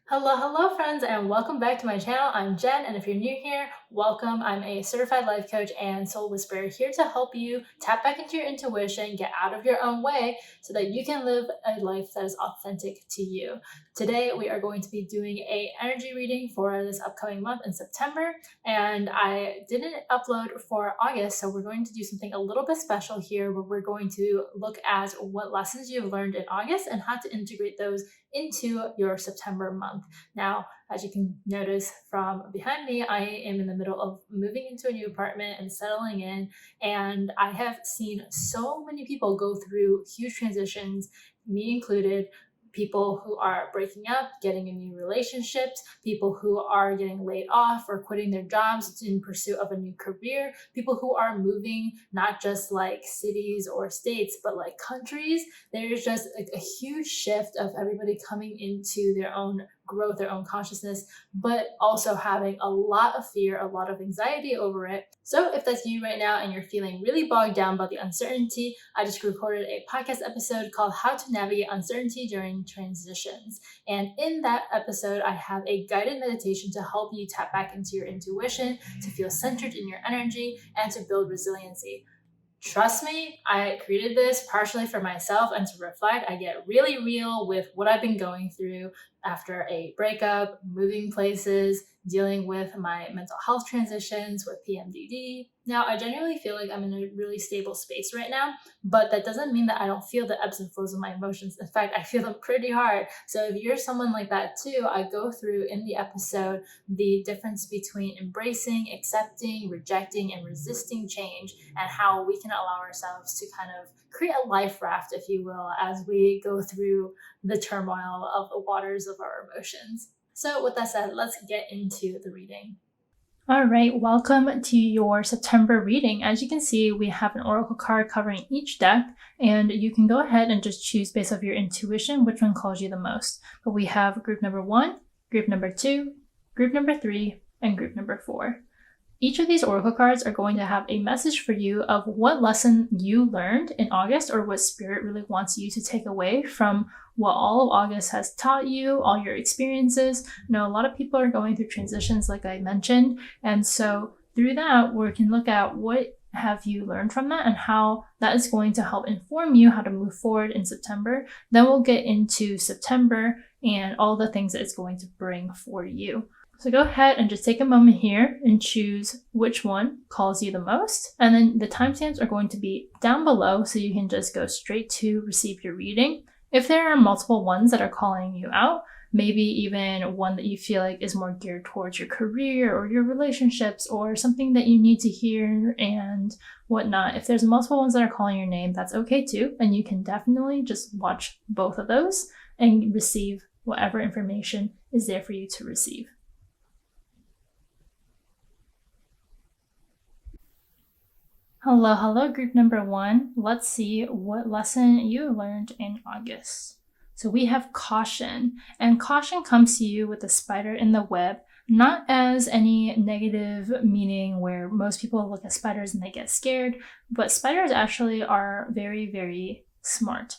Hello, friends, and welcome back to my channel. I'm Jen, and if you're new here, welcome. I'm a certified life coach and soul whisperer here to help you tap back into your intuition, get out of your own way so that you can live a life that is authentic to you. Today, we are going to be doing an energy reading for this upcoming month in September, and I didn't upload for August, so we're going to do something a little bit special here where we're going to look at what lessons you've learned in August and how to integrate those into your September month. Now, as you can notice from behind me, I am in the middle of moving into a new apartment and settling in, and I have seen so many people go through huge transitions, me included. People who are breaking up, getting in new relationships, people who are getting laid off or quitting their jobs in pursuit of a new career, people who are moving not just like cities or states, but like countries. There's just a huge shift of everybody coming into their own growth, their own consciousness, but also having a lot of fear, a lot of anxiety over it. So if that's you right now and you're feeling really bogged down by the uncertainty, I just recorded a podcast episode called How to Navigate Uncertainty During Transitions. And in that episode, I have a guided meditation to help you tap back into your intuition, to feel centered in your energy, and to build resiliency. Trust me, I created this partially for myself and to reflect. I get really real with what I've been going through after a breakup, moving places, dealing with my mental health transitions with PMDD. Now, I genuinely feel like I'm in a really stable space right now, but that doesn't mean that I don't feel the ebbs and flows of my emotions. In fact, I feel them pretty hard. So if you're someone like that too, I go through in the episode the difference between embracing, accepting, rejecting, and resisting change, and how we can allow ourselves to kind of create a life raft, if you will, as we go through the turmoil of the waters of our emotions. So with that said, let's get into the reading. All right, welcome to your September reading. As you can see, we have an oracle card covering each deck, and you can go ahead and just choose based off your intuition which one calls you the most. But we have group number 1, group number 2, group number 3, and group number 4. Each of these oracle cards are going to have a message for you of what lesson you learned in August, or what Spirit really wants you to take away from what all of August has taught you, all your experiences. You know, a lot of people are going through transitions, like I mentioned. And so through that, we can look at what have you learned from that and how that is going to help inform you how to move forward in September. Then we'll get into September and all the things that it's going to bring for you. So go ahead and just take a moment here and choose which one calls you the most. And then the timestamps are going to be down below, so you can just go straight to receive your reading. If there are multiple ones that are calling you out, maybe even one that you feel like is more geared towards your career or your relationships or something that you need to hear and whatnot. If there's multiple ones that are calling your name, that's okay too. And you can definitely just watch both of those and receive whatever information is there for you to receive. Hello, group number 1. Let's see what lesson you learned in August. So we have caution, and caution comes to you with a spider in the web, not as any negative meaning where most people look at spiders and they get scared, but spiders actually are very, very smart.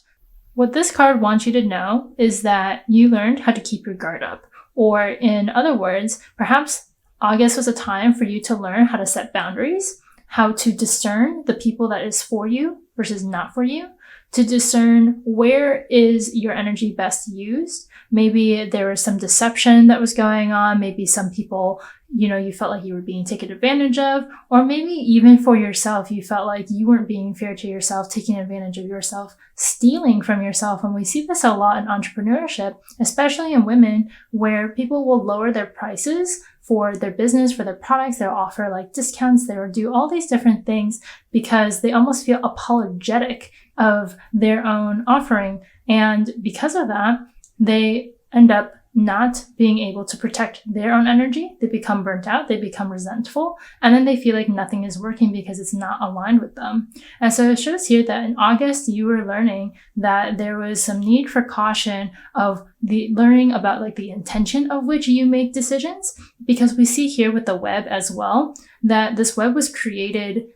What this card wants you to know is that you learned how to keep your guard up, or in other words, perhaps August was a time for you to learn how to set boundaries, how to discern the people that is for you versus not for you, to discern where is your energy best used. Maybe there was some deception that was going on. Maybe some people, you felt like you were being taken advantage of, or maybe even for yourself, you felt like you weren't being fair to yourself, taking advantage of yourself, stealing from yourself. And we see this a lot in entrepreneurship, especially in women, where people will lower their prices for their business, for their products. They'll offer like discounts, they'll do all these different things because they almost feel apologetic of their own offering. And because of that, they end up not being able to protect their own energy. They become burnt out, they become resentful, and then they feel like nothing is working because it's not aligned with them. And so it shows here that in August, you were learning that there was some need for caution of the learning about like the intention of which you make decisions, because we see here with the web as well, that this web was created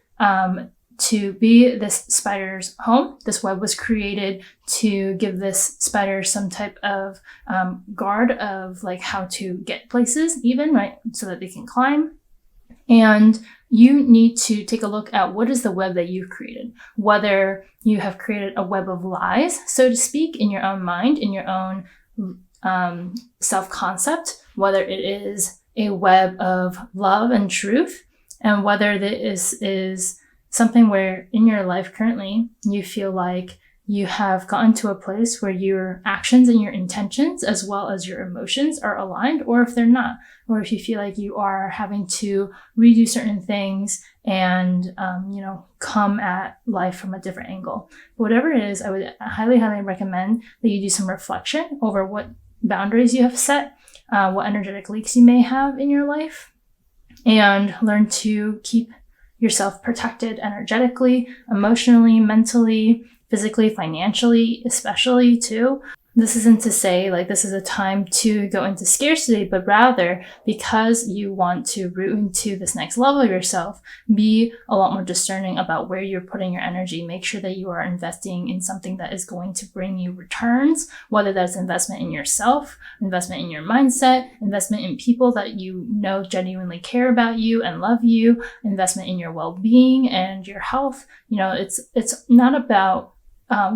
to be this spider's home. This web was created to give this spider some type of guard of like how to get places even, right? So that they can climb. And you need to take a look at what is the web that you've created, whether you have created a web of lies, so to speak, in your own mind, in your own self-concept, whether it is a web of love and truth, and whether this is something where in your life currently you feel like you have gotten to a place where your actions and your intentions as well as your emotions are aligned, or if they're not, or if you feel like you are having to redo certain things and come at life from a different angle. Whatever it is, I would highly recommend that you do some reflection over what boundaries you have set, what energetic leaks you may have in your life, and learn to keep yourself protected energetically, emotionally, mentally, physically, financially, especially too. This isn't to say like this is a time to go into scarcity, but rather because you want to root into this next level of yourself, be a lot more discerning about where you're putting your energy. Make sure that you are investing in something that is going to bring you returns, whether that's investment in yourself, investment in your mindset, investment in people that you know genuinely care about you and love you, investment in your well-being and your health. It's not about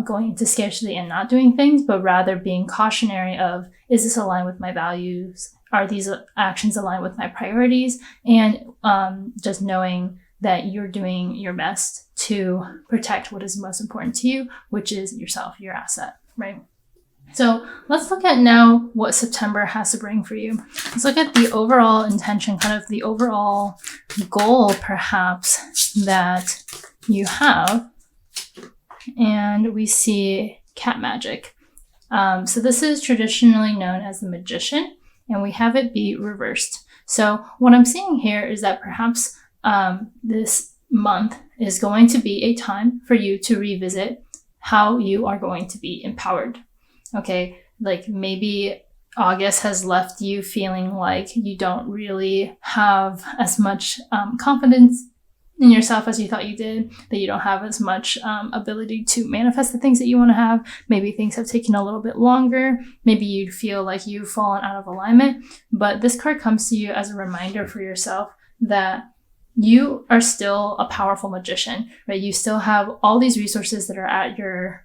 going into scarcity and not doing things, but rather being cautionary of, is this aligned with my values? Are these actions aligned with my priorities? And just knowing that you're doing your best to protect what is most important to you, which is yourself, your asset, right? So let's look at now what September has to bring for you. Let's look at the overall intention, kind of the overall goal perhaps that you have. And we see cat magic. So this is traditionally known as the magician, and we have it be reversed. So what I'm seeing here is that perhaps this month is going to be a time for you to revisit how you are going to be empowered. Okay, like maybe August has left you feeling like you don't really have as much confidence in yourself as you thought you did, that you don't have as much ability to manifest the things that you want to have. Maybe things have taken a little bit longer. Maybe you feel like you've fallen out of alignment. But this card comes to you as a reminder for yourself that you are still a powerful magician, right? You still have all these resources that are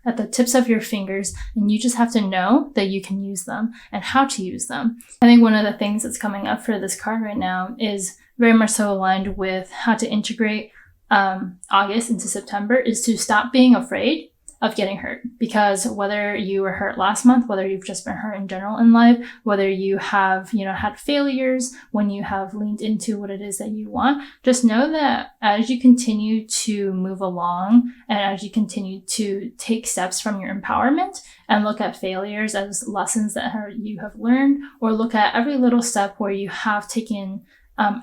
at the tips of your fingers, and you just have to know that you can use them and how to use them. I think one of the things that's coming up for this card right now is very much so aligned with how to integrate August into September, is to stop being afraid of getting hurt. Because whether you were hurt last month, whether you've just been hurt in general in life, whether you have, had failures when you have leaned into what it is that you want, just know that as you continue to move along and as you continue to take steps from your empowerment and look at failures as lessons that you have learned, or look at every little step where you have taken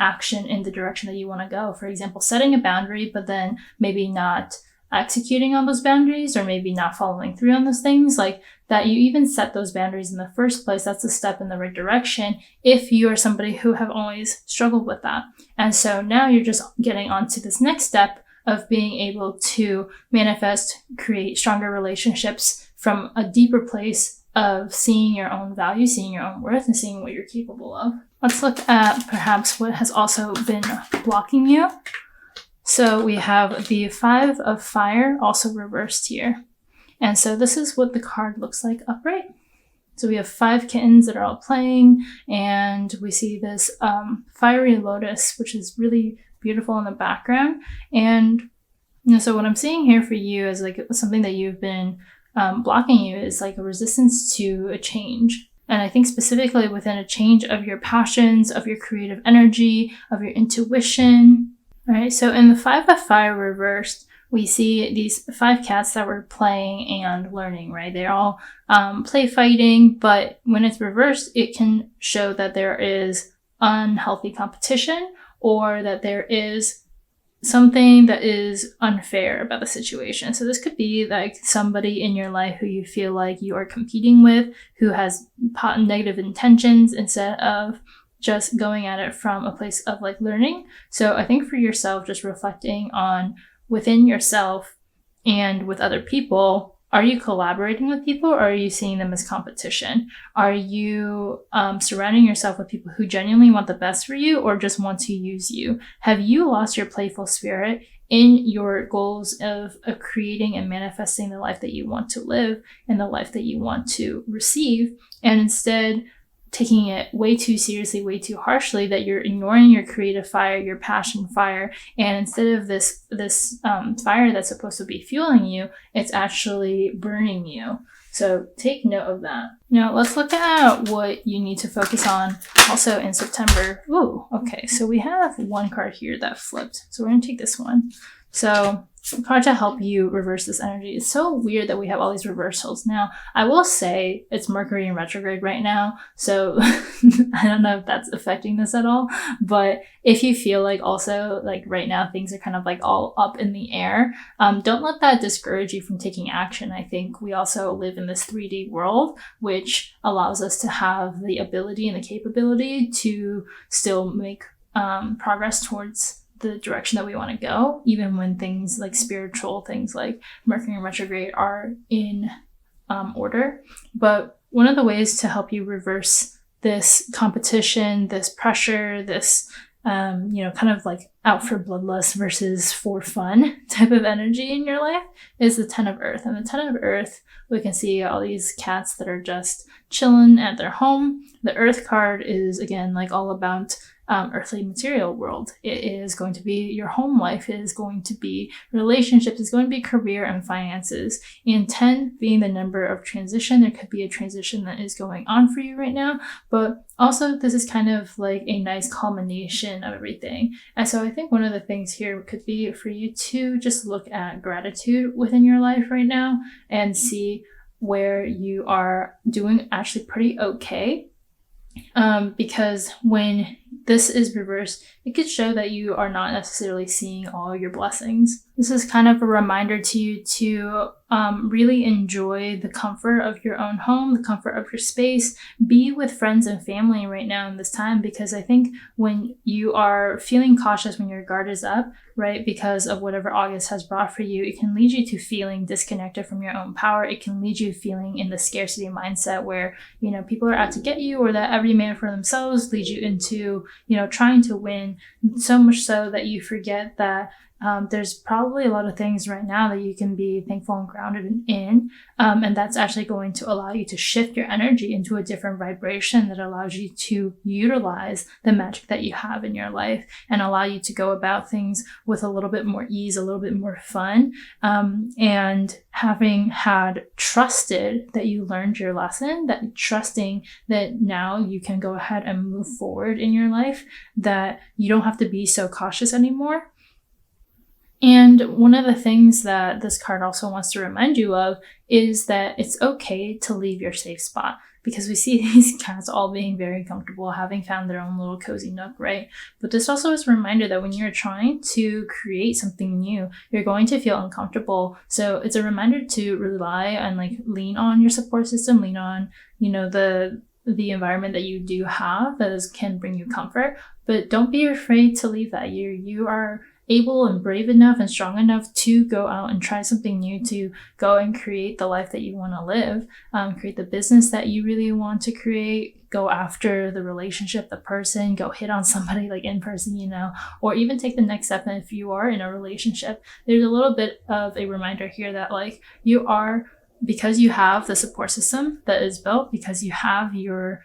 action in the direction that you want to go. For example, setting a boundary, but then maybe not executing on those boundaries, or maybe not following through on those things, like that you even set those boundaries in the first place. That's a step in the right direction if you are somebody who have always struggled with that. And so now you're just getting onto this next step of being able to manifest, create stronger relationships from a deeper place of seeing your own value, seeing your own worth, and seeing what you're capable of. Let's look at perhaps what has also been blocking you. So we have the 5 of Fire also reversed here. And so this is what the card looks like upright. So we have 5 kittens that are all playing, and we see this fiery lotus, which is really beautiful in the background. And so what I'm seeing here for you is like something that you've been blocking you is like a resistance to a change. And I think specifically within a change of your passions, of your creative energy, of your intuition, right? So in the 5 of Fire reversed, we see these 5 cats that were playing and learning, right? They're all play fighting, but when it's reversed, it can show that there is unhealthy competition, or that there is something that is unfair about the situation. So this could be like somebody in your life who you feel like you are competing with, who has negative intentions instead of just going at it from a place of like learning. So I think for yourself, just reflecting on within yourself and with other people, are you collaborating with people, or are you seeing them as competition? Are you surrounding yourself with people who genuinely want the best for you or just want to use you? Have you lost your playful spirit in your goals of creating and manifesting the life that you want to live and the life that you want to receive, and instead taking it way too seriously, way too harshly, that you're ignoring your creative fire, your passion fire, and instead of this fire that's supposed to be fueling you, it's actually burning you. So take note of that. Now let's look at what you need to focus on also in September. Ooh, okay, so we have one card here that flipped. So we're gonna take this one. So the card to help you reverse this energy. It's so weird that we have all these reversals. Now, I will say it's Mercury in retrograde right now, so I don't know if that's affecting this at all, but if you feel like also like right now things are kind of like all up in the air, don't let that discourage you from taking action. I think we also live in this 3D world, which allows us to have the ability and the capability to still make progress towards the direction that we want to go, even when things like spiritual things like Mercury in retrograde are in order. But one of the ways to help you reverse this competition, this pressure, this kind of like out for bloodlust versus for fun type of energy in your life is the 10 of Earth. And the 10 of Earth, we can see all these cats that are just chilling at their home. The Earth card is, again, like all about earthly material world. It is going to be your home life. It is going to be relationships. It's going to be career and finances. And 10 being the number of transition, there could be a transition that is going on for you right now. But also, this is kind of like a nice culmination of everything. And so I think one of the things here could be for you to just look at gratitude within your life right now and see where you are doing actually pretty okay. Because when this is reversed, it could show that you are not necessarily seeing all your blessings. This is kind of a reminder to you to really enjoy the comfort of your own home, the comfort of your space. Be with friends and family right now in this time, because I think when you are feeling cautious, when your guard is up, right, because of whatever August has brought for you, it can lead you to feeling disconnected from your own power. It can lead you feeling in the scarcity mindset where, people are out to get you, or that every man for themselves leads you into, trying to win, so much so that you forget that there's probably a lot of things right now that you can be thankful and grounded in. And that's actually going to allow you to shift your energy into a different vibration that allows you to utilize the magic that you have in your life and allow you to go about things with a little bit more ease, a little bit more fun. And having had trusted that you learned your lesson, that trusting that now you can go ahead and move forward in your life, that you don't have to be so cautious anymore. And one of the things that this card also wants to remind you of is that it's okay to leave your safe spot, because we see these cats all being very comfortable, having found their own little cozy nook, right? But this also is a reminder that when you're trying to create something new, you're going to feel uncomfortable. So it's a reminder to rely and lean on your support system, lean on, the environment that you do have that can bring you comfort, but don't be afraid to leave that. You are able and brave enough and strong enough to go out and try something new, to go and create the life that you want to live, create the business that you really want to create, go after the relationship, the person, go hit on somebody in person, or even take the next step. And if you are in a relationship, there's a little bit of a reminder here that you are, because you have the support system that is built, because you have your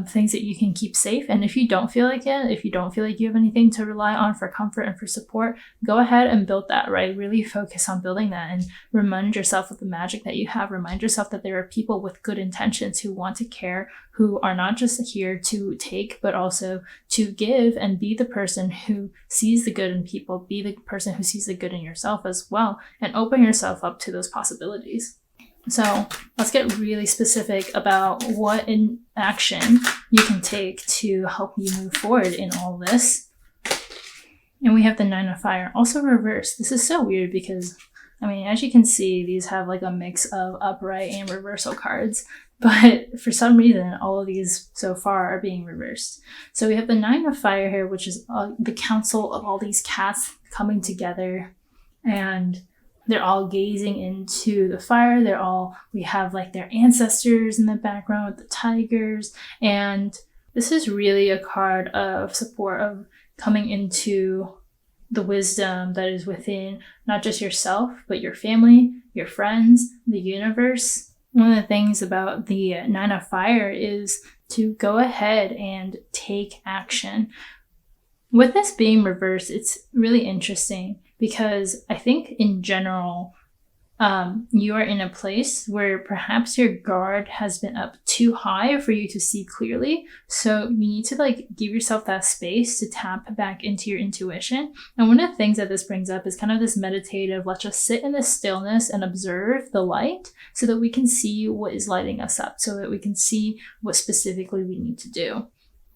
things that you can keep safe. And if you don't feel like it, if you don't feel like you have anything to rely on for comfort and for support, go ahead and build that, right? Really focus on building that and remind yourself of the magic that you have. Remind yourself that there are people with good intentions who want to care, who are not just here to take, but also to give, and be the person who sees the good in people, be the person who sees the good in yourself as well, and open yourself up to those possibilities. So let's get really specific about what action you can take to help you move forward in all this. And we have the 9 of Fire, also reversed. This is so weird because, as you can see, these have a mix of upright and reversal cards. But for some reason, all of these so far are being reversed. So we have the 9 of Fire here, which is the council of all these cats coming together and they're all gazing into the fire. We have like their ancestors in the background with the tigers. And this is really a card of support, of coming into the wisdom that is within not just yourself, but your family, your friends, the universe. One of the things about the Nine of Fire is to go ahead and take action. With this being reversed, it's really interesting because I think in general, you are in a place where perhaps your guard has been up too high for you to see clearly. So you need to like give yourself that space to tap back into your intuition. And one of the things that this brings up is kind of this meditative, let's just sit in the stillness and observe the light so that we can see what is lighting us up, so that we can see what specifically we need to do.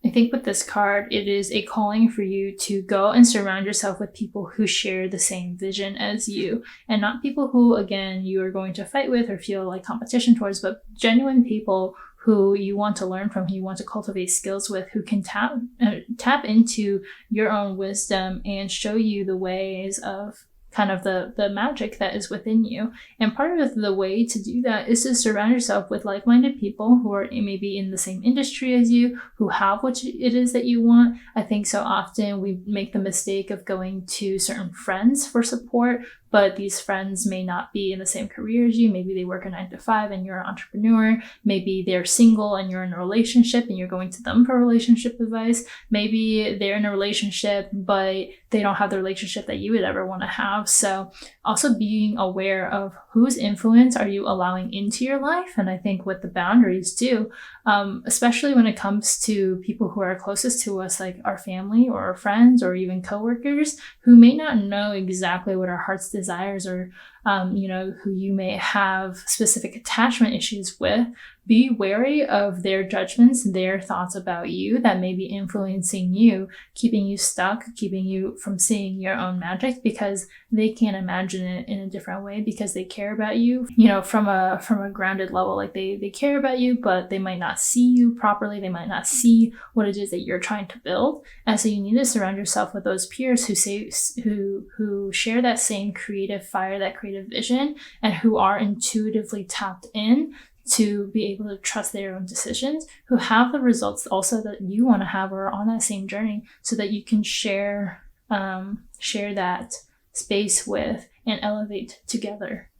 I think with this card, it is a calling for you to go and surround yourself with people who share the same vision as you, and not people who, again, you are going to fight with or feel like competition towards, but genuine people who you want to learn from, who you want to cultivate skills with, who can tap into your own wisdom and show you the ways of kind of the magic that is within you. And part of the way to do that is to surround yourself with like-minded people who are maybe in the same industry as you, who have what it is that you want. I think so often we make the mistake of going to certain friends for support, but these friends may not be in the same career as you. Maybe they work a 9-to-5 and you're an entrepreneur. Maybe they're single and you're in a relationship and you're going to them for relationship advice. Maybe they're in a relationship, but they don't have the relationship that you would ever want to have. So also being aware of whose influence are you allowing into your life. And I think with the boundaries too, especially when it comes to people who are closest to us, like our family or our friends or even coworkers, who may not know exactly what our heart's desires or who you may have specific attachment issues with. Be wary of their judgments, their thoughts about you that may be influencing you, keeping you stuck, keeping you from seeing your own magic, because they can't imagine it in a different way, because they care about you, from a grounded level. Like they care about you, but they might not see you properly. They might not see what it is that you're trying to build. And so you need to surround yourself with those peers who share that same creative fire, that creative vision, and who are intuitively tapped in to be able to trust their own decisions, who have the results also that you want to have or are on that same journey, so that you can share that space with and elevate together.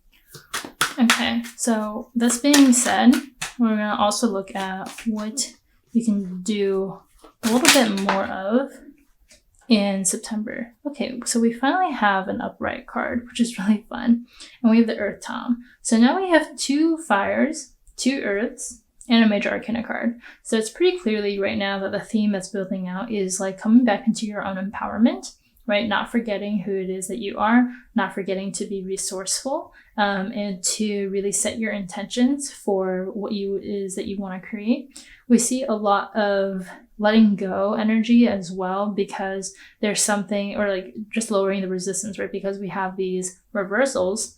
Okay, so this being said, we're going to also look at what you can do a little bit more of in September. Okay, so we finally have an upright card, which is really fun. And we have the Earth Tom. So now we have 2 fires, 2 earths, and a major arcana card. So it's pretty clearly right now that the theme that's building out is like coming back into your own empowerment, right? Not forgetting who it is that you are, not forgetting to be resourceful, and to really set your intentions for what is that you want to create. We see a lot of letting go energy as well, because there's something, or like just lowering the resistance, right? Because we have these reversals.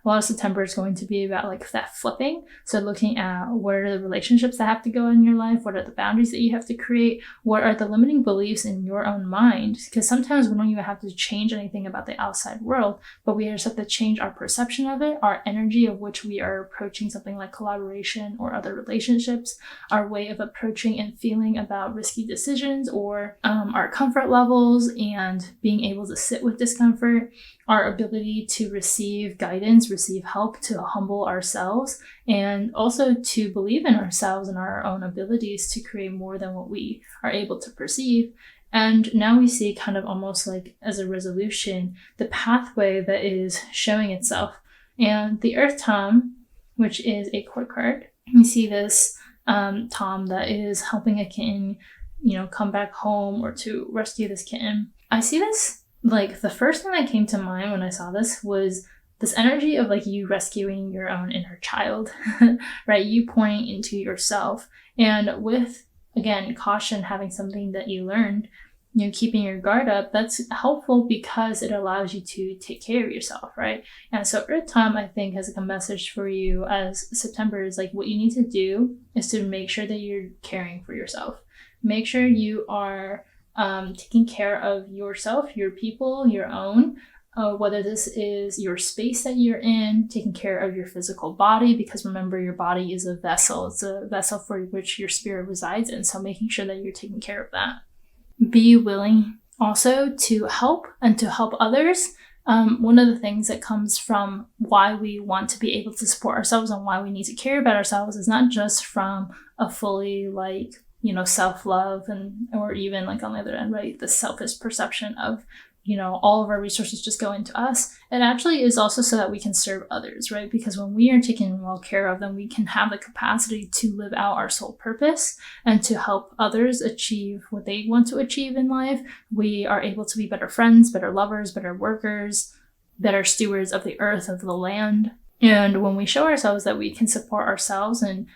A lot of September is going to be about like that flipping. So looking at what are the relationships that have to go in your life? What are the boundaries that you have to create? What are the limiting beliefs in your own mind? Because sometimes we don't even have to change anything about the outside world, but we just have to change our perception of it, our energy of which we are approaching something like collaboration or other relationships, our way of approaching and feeling about risky decisions, or our comfort levels and being able to sit with discomfort, our ability to receive guidance, receive help, to humble ourselves, and also to believe in ourselves and our own abilities to create more than what we are able to perceive. And now we see kind of almost like as a resolution, the pathway that is showing itself. And the Earth Tom, which is a court card, we see this Tom that is helping a kitten, come back home or to rescue this kitten. I see this, like the first thing that came to mind when I saw this was this energy of like you rescuing your own inner child, right? You pouring into yourself. And with, again, caution, having something that you learned, keeping your guard up, that's helpful because it allows you to take care of yourself, right? And so Earth Tom, I think, has a message for you as September is like what you need to do is to make sure that you're caring for yourself. Make sure you are taking care of yourself, your people, your own, whether this is your space that you're in, taking care of your physical body, because remember, your body is a vessel. It's a vessel for which your spirit resides in. So making sure that you're taking care of that. Be willing also to help and to help others. One of the things that comes from why we want to be able to support ourselves and why we need to care about ourselves is not just from a fully self-love or even on the other end, right, the selfish perception of all of our resources just go into us. It actually is also so that we can serve others, right? Because when we are taken well care of, then we can have the capacity to live out our soul purpose and to help others achieve what they want to achieve in life. We are able to be better friends, better lovers, better workers, better stewards of the earth, of the land. And when we show ourselves that we can support ourselves and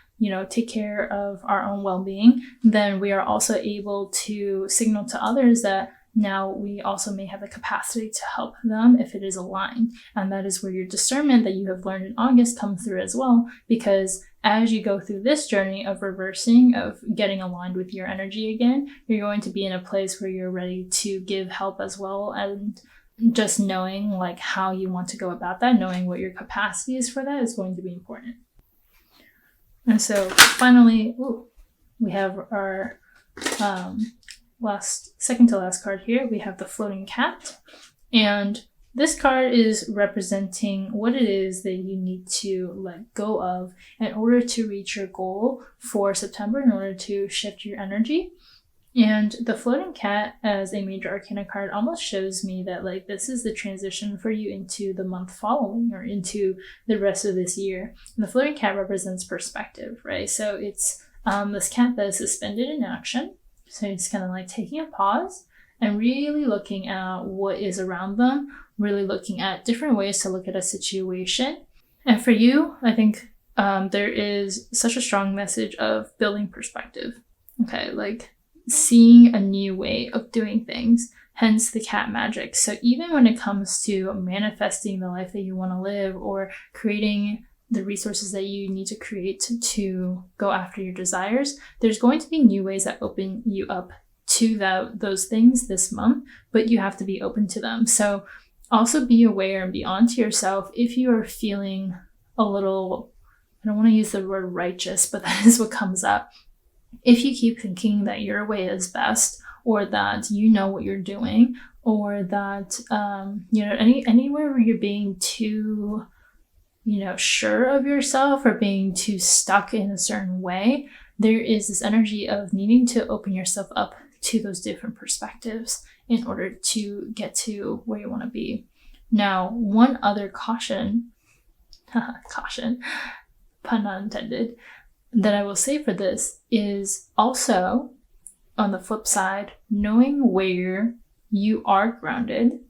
take care of our own well-being, then we are also able to signal to others that now we also may have the capacity to help them if it is aligned. And that is where your discernment that you have learned in August comes through as well, because as you go through this journey of reversing, of getting aligned with your energy again, you're going to be in a place where you're ready to give help as well. And just knowing how you want to go about that, knowing what your capacity is for that is going to be important. And so finally, we have our second to last card here. We have the floating cat, and this card is representing what it is that you need to let go of in order to reach your goal for September, in order to shift your energy. And the floating cat as a major arcana card almost shows me that this is the transition for you into the month following or into the rest of this year. And the floating cat represents perspective, right? So it's this cat that is suspended in action. So it's kind of taking a pause and really looking at what is around them, really looking at different ways to look at a situation. And for you, I think there is such a strong message of building perspective. Okay, seeing a new way of doing things, hence the cat magic. So even when it comes to manifesting the life that you want to live or creating the resources that you need to create to go after your desires, there's going to be new ways that open you up to those things this month, but you have to be open to them. So also be aware and be onto yourself if you are feeling a little, I don't want to use the word righteous, but that is what comes up. If you keep thinking that your way is best, or that you know what you're doing, or that anywhere where you're being too sure of yourself or being too stuck in a certain way, there is this energy of needing to open yourself up to those different perspectives in order to get to where you want to be. Now, one other caution, pun not intended, that I will say for this is also, on the flip side, knowing where you are grounded,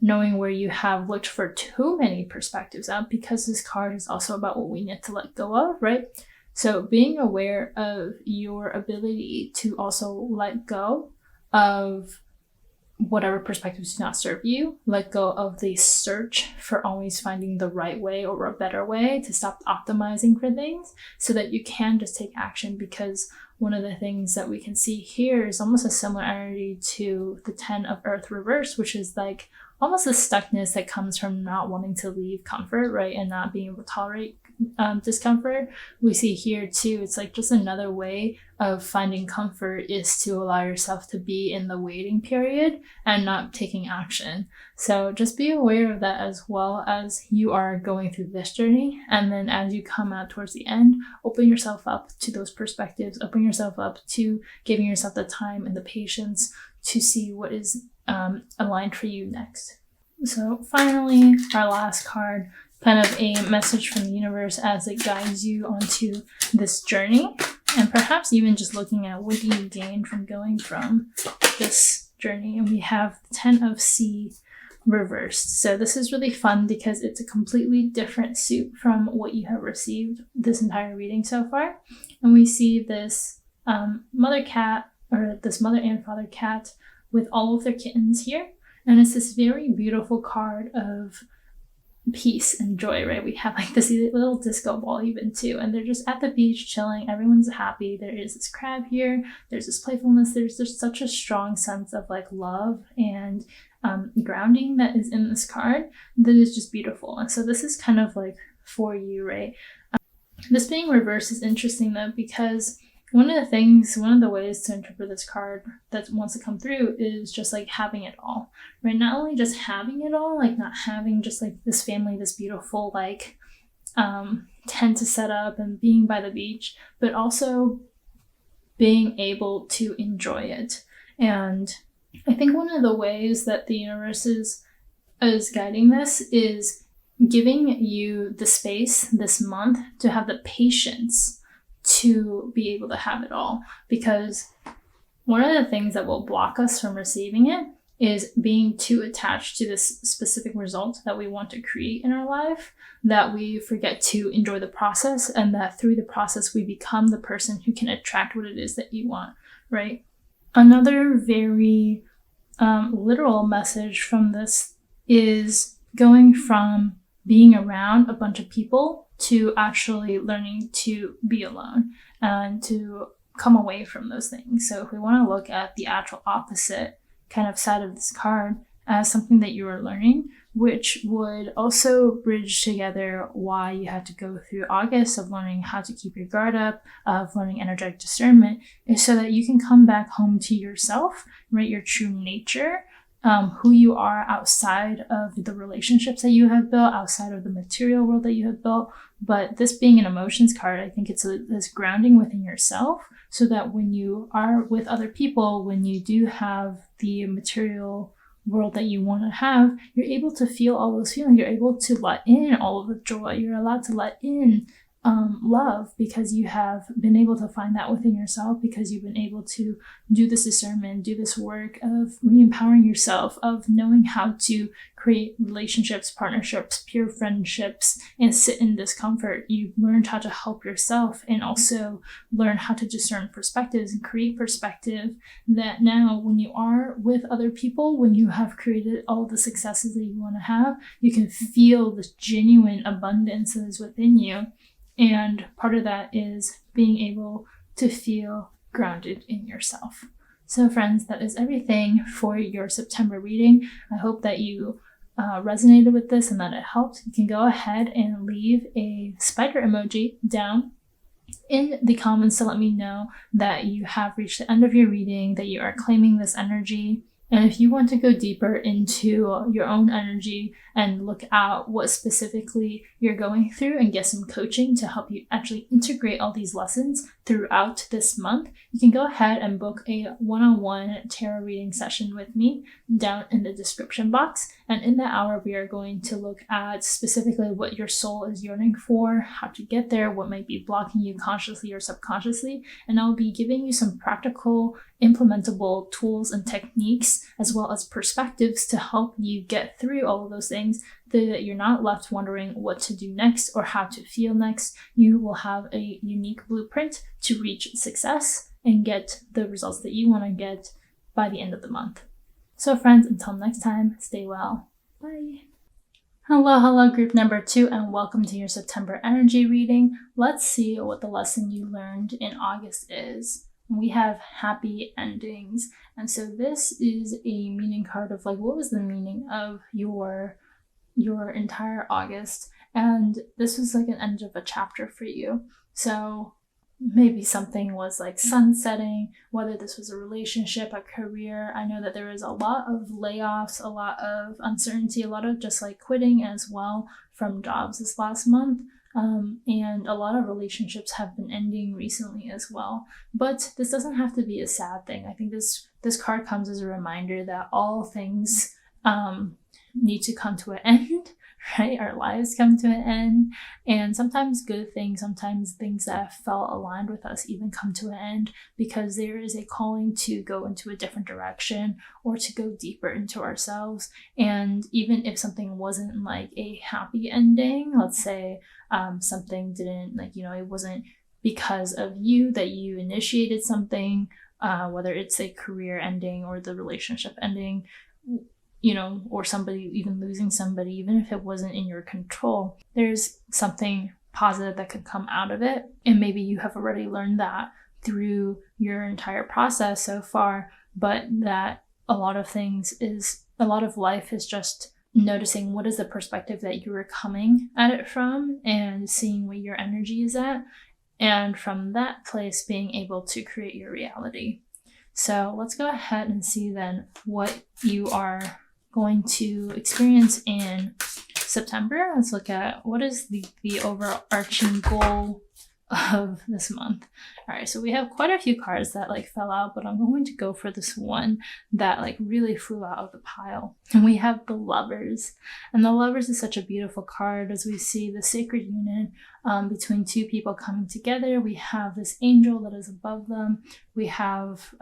knowing where you have looked for too many perspectives out, because this card is also about what we need to let go of, right? So being aware of your ability to also let go of whatever perspectives do not serve you, let go of the search for always finding the right way or a better way, to stop optimizing for things so that you can just take action. Because one of the things that we can see here is almost a similar energy to the 10 of Earth reverse, which is almost the stuckness that comes from not wanting to leave comfort, right? And not being able to tolerate discomfort. We see here too, it's just another way of finding comfort is to allow yourself to be in the waiting period and not taking action. So just be aware of that as well as you are going through this journey. And then as you come out towards the end, open yourself up to those perspectives, open yourself up to giving yourself the time and the patience to see what is aligned for you next. So finally, our last card, kind of a message from the universe as it guides you onto this journey, and perhaps even just looking at what do you gain from going from this journey. And we have the 10 of Sea reversed. So this is really fun because it's a completely different suit from what you have received this entire reading so far. And we see this mother cat, or this mother and father cat with all of their kittens here. And it's this very beautiful card of peace and joy, right? We have this little disco ball even too, and they're just at the beach chilling. Everyone's happy. There is this crab here. There's this playfulness. There's such a strong sense of love and grounding that is in this card that is just beautiful. And so this is kind of like for you, right? This being reversed is interesting though, because one of the ways to interpret this card that wants to come through is just like having it all, right? Not only just having it all, like not having just like this family, this beautiful like tent to set up and being by the beach, but also being able to enjoy it. And I think one of the ways that the universe is guiding this is giving you the space this month to have the patience to be able to have it all. Because one of the things that will block us from receiving it is being too attached to this specific result that we want to create in our life, that we forget to enjoy the process, and that through the process we become the person who can attract what it is that you want, right? Another very literal message from this is going from being around a bunch of people to actually learning to be alone and to come away from those things. So if we want to look at the actual opposite kind of side of this card as something that you are learning, which would also bridge together why you had to go through August of learning how to keep your guard up, of learning energetic discernment, is so that you can come back home to yourself, right? Your true nature, who you are outside of the relationships that you have built, outside of the material world that you have built. But this being an emotions card, I think it's this grounding within yourself, so that when you are with other people, when you do have the material world that you want to have, you're able to feel all those feelings. You're able to let in all of the joy. You're allowed to let in love, because you have been able to find that within yourself, because you've been able to do this discernment, do this work of re-empowering yourself, of knowing how to create relationships, partnerships, pure friendships, and sit in discomfort. You've learned how to help yourself and also learn how to discern perspectives and create perspective, that now when you are with other people, when you have created all the successes that you want to have, you can feel this genuine abundance that is within you. And part of that is being able to feel grounded in yourself. So friends, that is everything for your September reading. I hope that you resonated with this and that it helped. You can go ahead and leave a spider emoji down in the comments to let me know that you have reached the end of your reading, that you are claiming this energy. And if you want to go deeper into your own energy and look at what specifically you're going through and get some coaching to help you actually integrate all these lessons throughout this month, you can go ahead and book a one-on-one tarot reading session with me down in the description box. And in that hour, we are going to look at specifically what your soul is yearning for, how to get there, what might be blocking you consciously or subconsciously. And I'll be giving you some practical, implementable tools and techniques, as well as perspectives to help you get through all of those things, so that you're not left wondering what to do next or how to feel next. You will have a unique blueprint to reach success and get the results that you want to get by the end of the month. So friends, until next time, stay well. Bye. Hello, group number 2, and welcome to your September energy reading. Let's see what the lesson you learned in August is. We have happy endings. And so this is a meaning card of like, what was the meaning of your entire August? And this was like an end of a chapter for you. So maybe something was like sunsetting, whether this was a relationship, a career. I know that there was a lot of layoffs, a lot of uncertainty, a lot of just like quitting as well from jobs this last month. And a lot of relationships have been ending recently as well. But this doesn't have to be a sad thing. I think this card comes as a reminder that all things need to come to an end, right? Our lives come to an end. And sometimes good things, sometimes things that felt aligned with us even come to an end, because there is a calling to go into a different direction or to go deeper into ourselves. And even if something wasn't like a happy ending, let's say something didn't it wasn't because of you that you initiated something, whether it's a career ending or the relationship ending, or somebody even losing somebody, even if it wasn't in your control, there's something positive that could come out of it. And maybe you have already learned that through your entire process so far, but that a lot of things is a lot of life is just noticing what is the perspective that you are coming at it from and seeing where your energy is at. And from that place, being able to create your reality. So let's go ahead and see then what you are going to experience in September. Let's look at what is the overarching goal of this month. All right, so we have quite a few cards that like fell out, but I'm going to go for this one that like really flew out of the pile. And we have the Lovers. And the Lovers is such a beautiful card as we see the sacred union between two people coming together. We have this angel that is above them. We have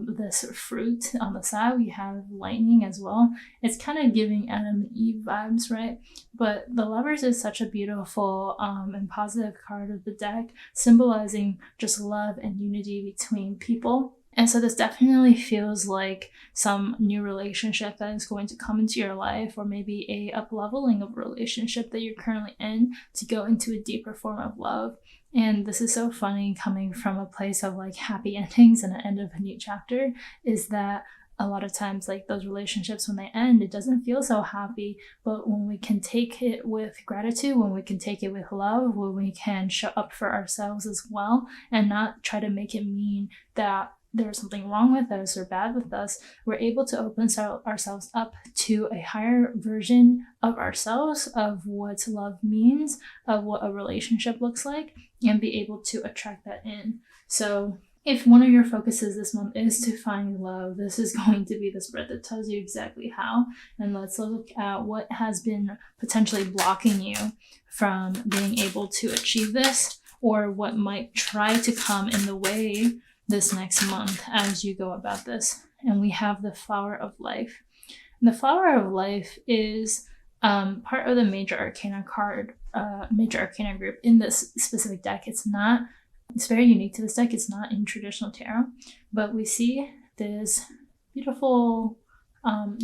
this fruit on the side. We have lightning as well. It's kind of giving Adam and Eve vibes, right? But the Lovers is such a beautiful and positive card of the deck, symbolizing just love and unity between people. And so this definitely feels like some new relationship that is going to come into your life, or maybe a up-leveling of a relationship that you're currently in to go into a deeper form of love. And this is so funny coming from a place of like happy endings and an end of a new chapter, is that a lot of times like those relationships, when they end, it doesn't feel so happy. But when we can take it with gratitude, when we can take it with love, when we can show up for ourselves as well and not try to make it mean that there's something wrong with us or bad with us, we're able to open ourselves up to a higher version of ourselves, of what love means, of what a relationship looks like, and be able to attract that in. So if one of your focuses this month is to find love, this is going to be the spread that tells you exactly how. And let's look at what has been potentially blocking you from being able to achieve this, or what might try to come in the way this next month as you go about this. And we have the Flower of Life. And the Flower of Life is part of the Major Arcana card, Major Arcana group in this specific deck. It's very unique to this deck. It's not in traditional tarot, but we see this beautiful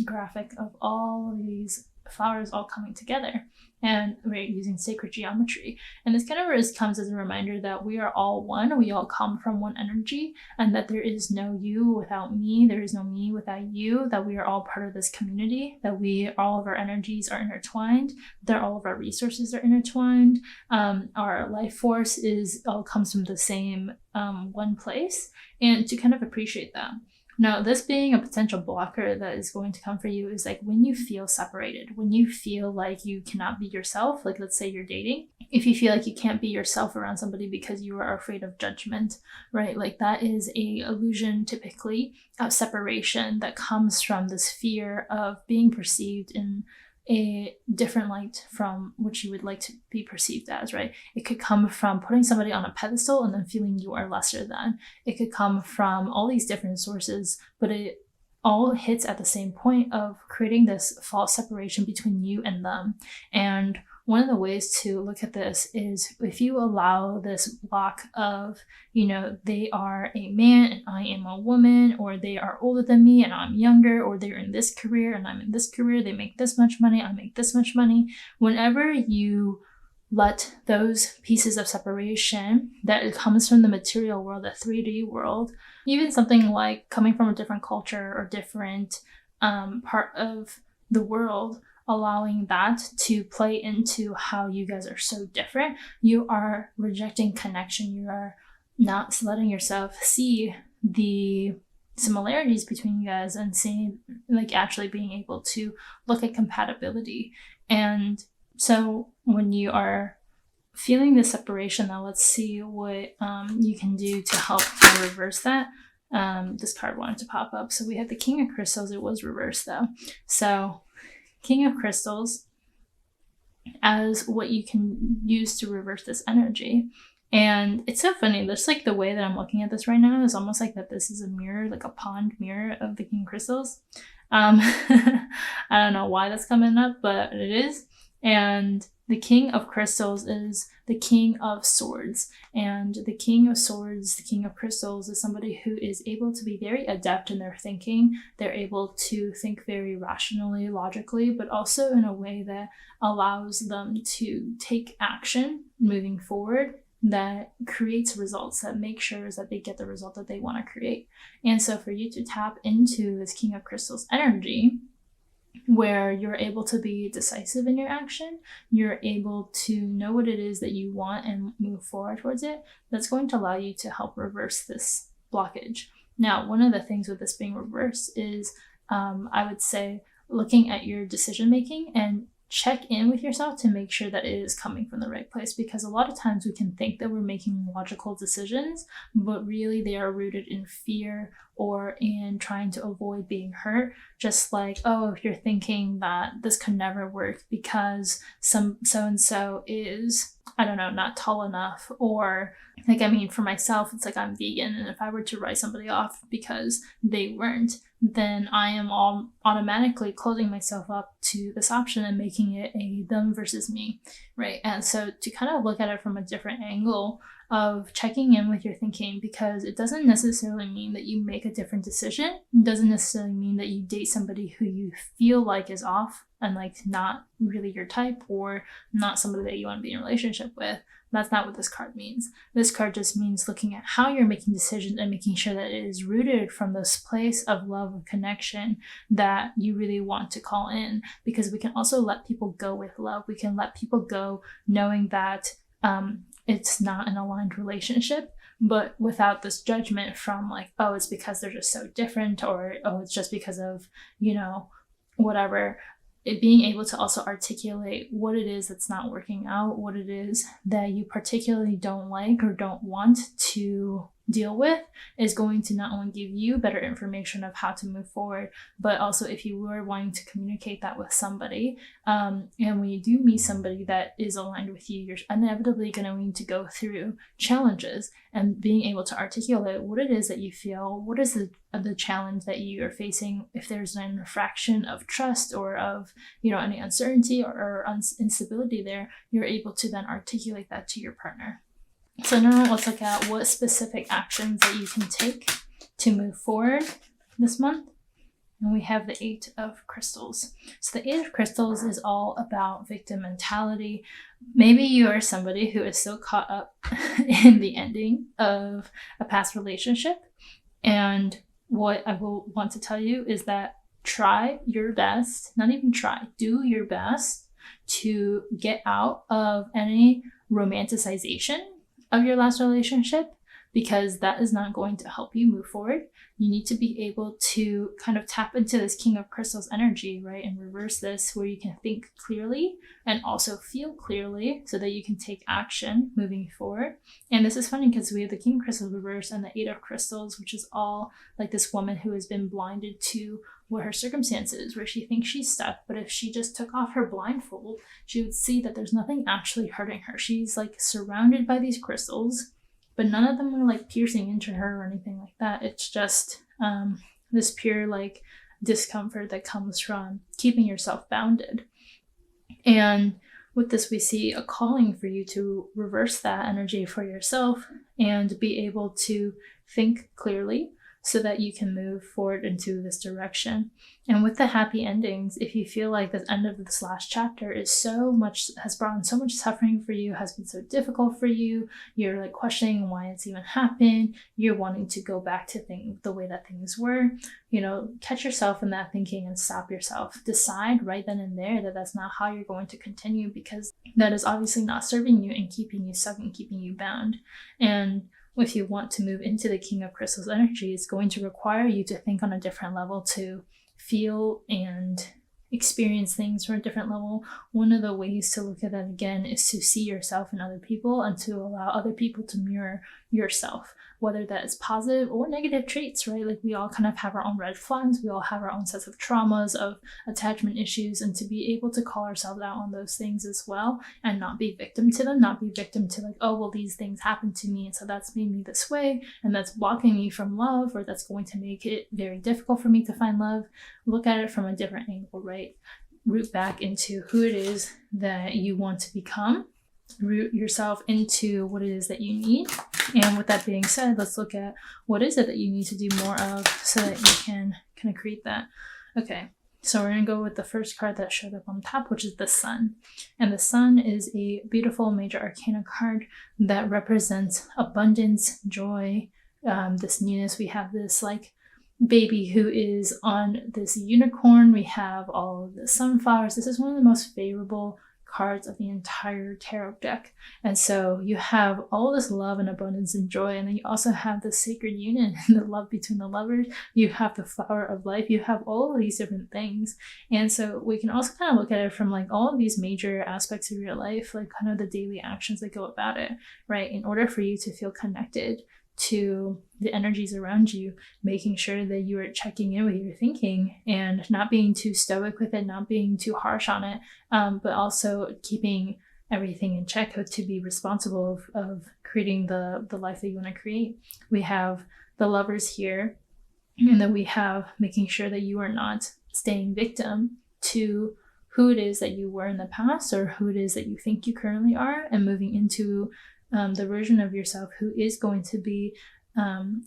graphic of all of these flowers all coming together, and we're using sacred geometry. And this kind of comes as a reminder that we are all one. We all come from one energy, and that there is no you without me. There is no me without you. That we are all part of this community. That all of our energies are intertwined. That all of our resources are intertwined. Our life force all comes from the same one place, and to kind of appreciate that. Now, this being a potential blocker that is going to come for you is like when you feel separated, when you feel like you cannot be yourself, like let's say you're dating, if you feel like you can't be yourself around somebody because you are afraid of judgment, right? Like that is a illusion typically of separation that comes from this fear of being perceived in a different light from what you would like to be perceived as, right? It could come from putting somebody on a pedestal and then feeling you are lesser than. It could come from all these different sources, but it all hits at the same point of creating this false separation between you and them. And one of the ways to look at this is if you allow this block of, they are a man and I am a woman, or they are older than me and I'm younger, or they're in this career and I'm in this career, they make this much money, I make this much money. Whenever you let those pieces of separation that comes from the material world, the 3D world, even something like coming from a different culture or different part of the world, allowing that to play into how you guys are so different, you are rejecting connection. You are not letting yourself see the similarities between you guys and seeing, like, actually being able to look at compatibility. And so when you are feeling the separation, now let's see what you can do to help reverse that. This card wanted to pop up. So we have the King of Crystals. It was reversed though. So King of Crystals as what you can use to reverse this energy. And it's so funny, just like the way that I'm looking at this right now is almost like that this is a mirror, like a pond mirror of the King of Crystals. I don't know why that's coming up, but it is. And the King of Crystals is the King of Swords. And the King of Swords, the King of Crystals, is somebody who is able to be very adept in their thinking. They're able to think very rationally, logically, but also in a way that allows them to take action moving forward that creates results, that make sure that they get the result that they want to create. And so for you to tap into this King of Crystals energy, where you're able to be decisive in your action, you're able to know what it is that you want and move forward towards it. That's going to allow you to help reverse this blockage. Now, one of the things with this being reversed is, I would say, looking at your decision making and check in with yourself to make sure that it is coming from the right place, because a lot of times we can think that we're making logical decisions, but really they are rooted in fear or in trying to avoid being hurt. Just like, oh, if you're thinking that this could never work because some so and so is, I don't know, not tall enough, or like, I mean, for myself, it's like I'm vegan, and if I were to write somebody off because they weren't, then I am all automatically closing myself up to this option and making it a them versus me, right? And so to kind of look at it from a different angle of checking in with your thinking, because it doesn't necessarily mean that you make a different decision. It doesn't necessarily mean that you date somebody who you feel like is off and like not really your type, or not somebody that you want to be in a relationship with. That's not what this card means. This card just means looking at how you're making decisions and making sure that it is rooted from this place of love and connection that you really want to call in. Because we can also let people go with love. We can let people go knowing that it's not an aligned relationship, but without this judgment from like, oh, it's because they're just so different, or oh, it's just because of, whatever. It being able to also articulate what it is that's not working out, what it is that you particularly don't like or don't want to deal with, is going to not only give you better information of how to move forward, but also if you were wanting to communicate that with somebody, and when you do meet somebody that is aligned with you, you're inevitably going to need to go through challenges, and being able to articulate what it is that you feel, what is the challenge that you are facing, if there's an infraction of trust or of any uncertainty or instability there, you're able to then articulate that to your partner. So now let's look at what specific actions that you can take to move forward this month. And we have the 8 of Crystals. So the 8 of Crystals is all about victim mentality. Maybe you are somebody who is so caught up in the ending of a past relationship. And what I will want to tell you is that try your best, not even try, do your best to get out of any romanticization of your last relationship, because that is not going to help you move forward. You need to be able to kind of tap into this King of Crystals energy, right? And reverse this, where you can think clearly and also feel clearly so that you can take action moving forward. And this is funny because we have the King of Crystals reversed and the 8 of Crystals, which is all like this woman who has been blinded to what her circumstances, where she thinks she's stuck, but if she just took off her blindfold, she would see that there's nothing actually hurting her. She's like surrounded by these crystals, but none of them are like piercing into her or anything like that. It's just this pure like discomfort that comes from keeping yourself bounded. And with this, we see a calling for you to reverse that energy for yourself and be able to think clearly so that you can move forward into this direction. And with the happy endings, if you feel like the end of this last chapter is has brought on so much suffering for you, has been so difficult for you, you're like questioning why it's even happened, you're wanting to go back to the way that things were, catch yourself in that thinking and stop yourself. Decide right then and there that that's not how you're going to continue, because that is obviously not serving you and keeping you stuck and keeping you bound. And if you want to move into the King of Crystals energy, it's going to require you to think on a different level, to feel and experience things from a different level. One of the ways to look at that again is to see yourself in other people and to allow other people to mirror yourself, whether that is positive or negative traits, right? Like we all kind of have our own red flags. We all have our own sets of traumas, of attachment issues, and to be able to call ourselves out on those things as well and not be victim to them, not be victim to like, oh, well, these things happened to me, and so that's made me this way, and that's blocking me from love, or that's going to make it very difficult for me to find love. Look at it from a different angle, right? Root back into who it is that you want to become. Root yourself into what it is that you need. And with that being said, let's look at what is it that you need to do more of so that you can kind of create that. Okay, so we're going to go with the first card that showed up on top, which is the Sun. And the Sun is a beautiful major arcana card that represents abundance, joy, this newness. We have this like baby who is on this unicorn. We have all of the sunflowers. This is one of the most favorable cards of the entire tarot deck. And so you have all this love and abundance and joy, and then you also have the sacred union and the love between the lovers. You have the flower of life. You have all of these different things. And so we can also kind of look at it from like all of these major aspects of your life, like kind of the daily actions that go about it, right? In order for you to feel connected to the energies around you, making sure that you are checking in with your thinking and not being too stoic with it, not being too harsh on it, but also keeping everything in check to be responsible of creating the life that you want to create. We have the lovers here, and then we have making sure that you are not staying victim to who it is that you were in the past or who it is that you think you currently are, and moving into the version of yourself who is going to be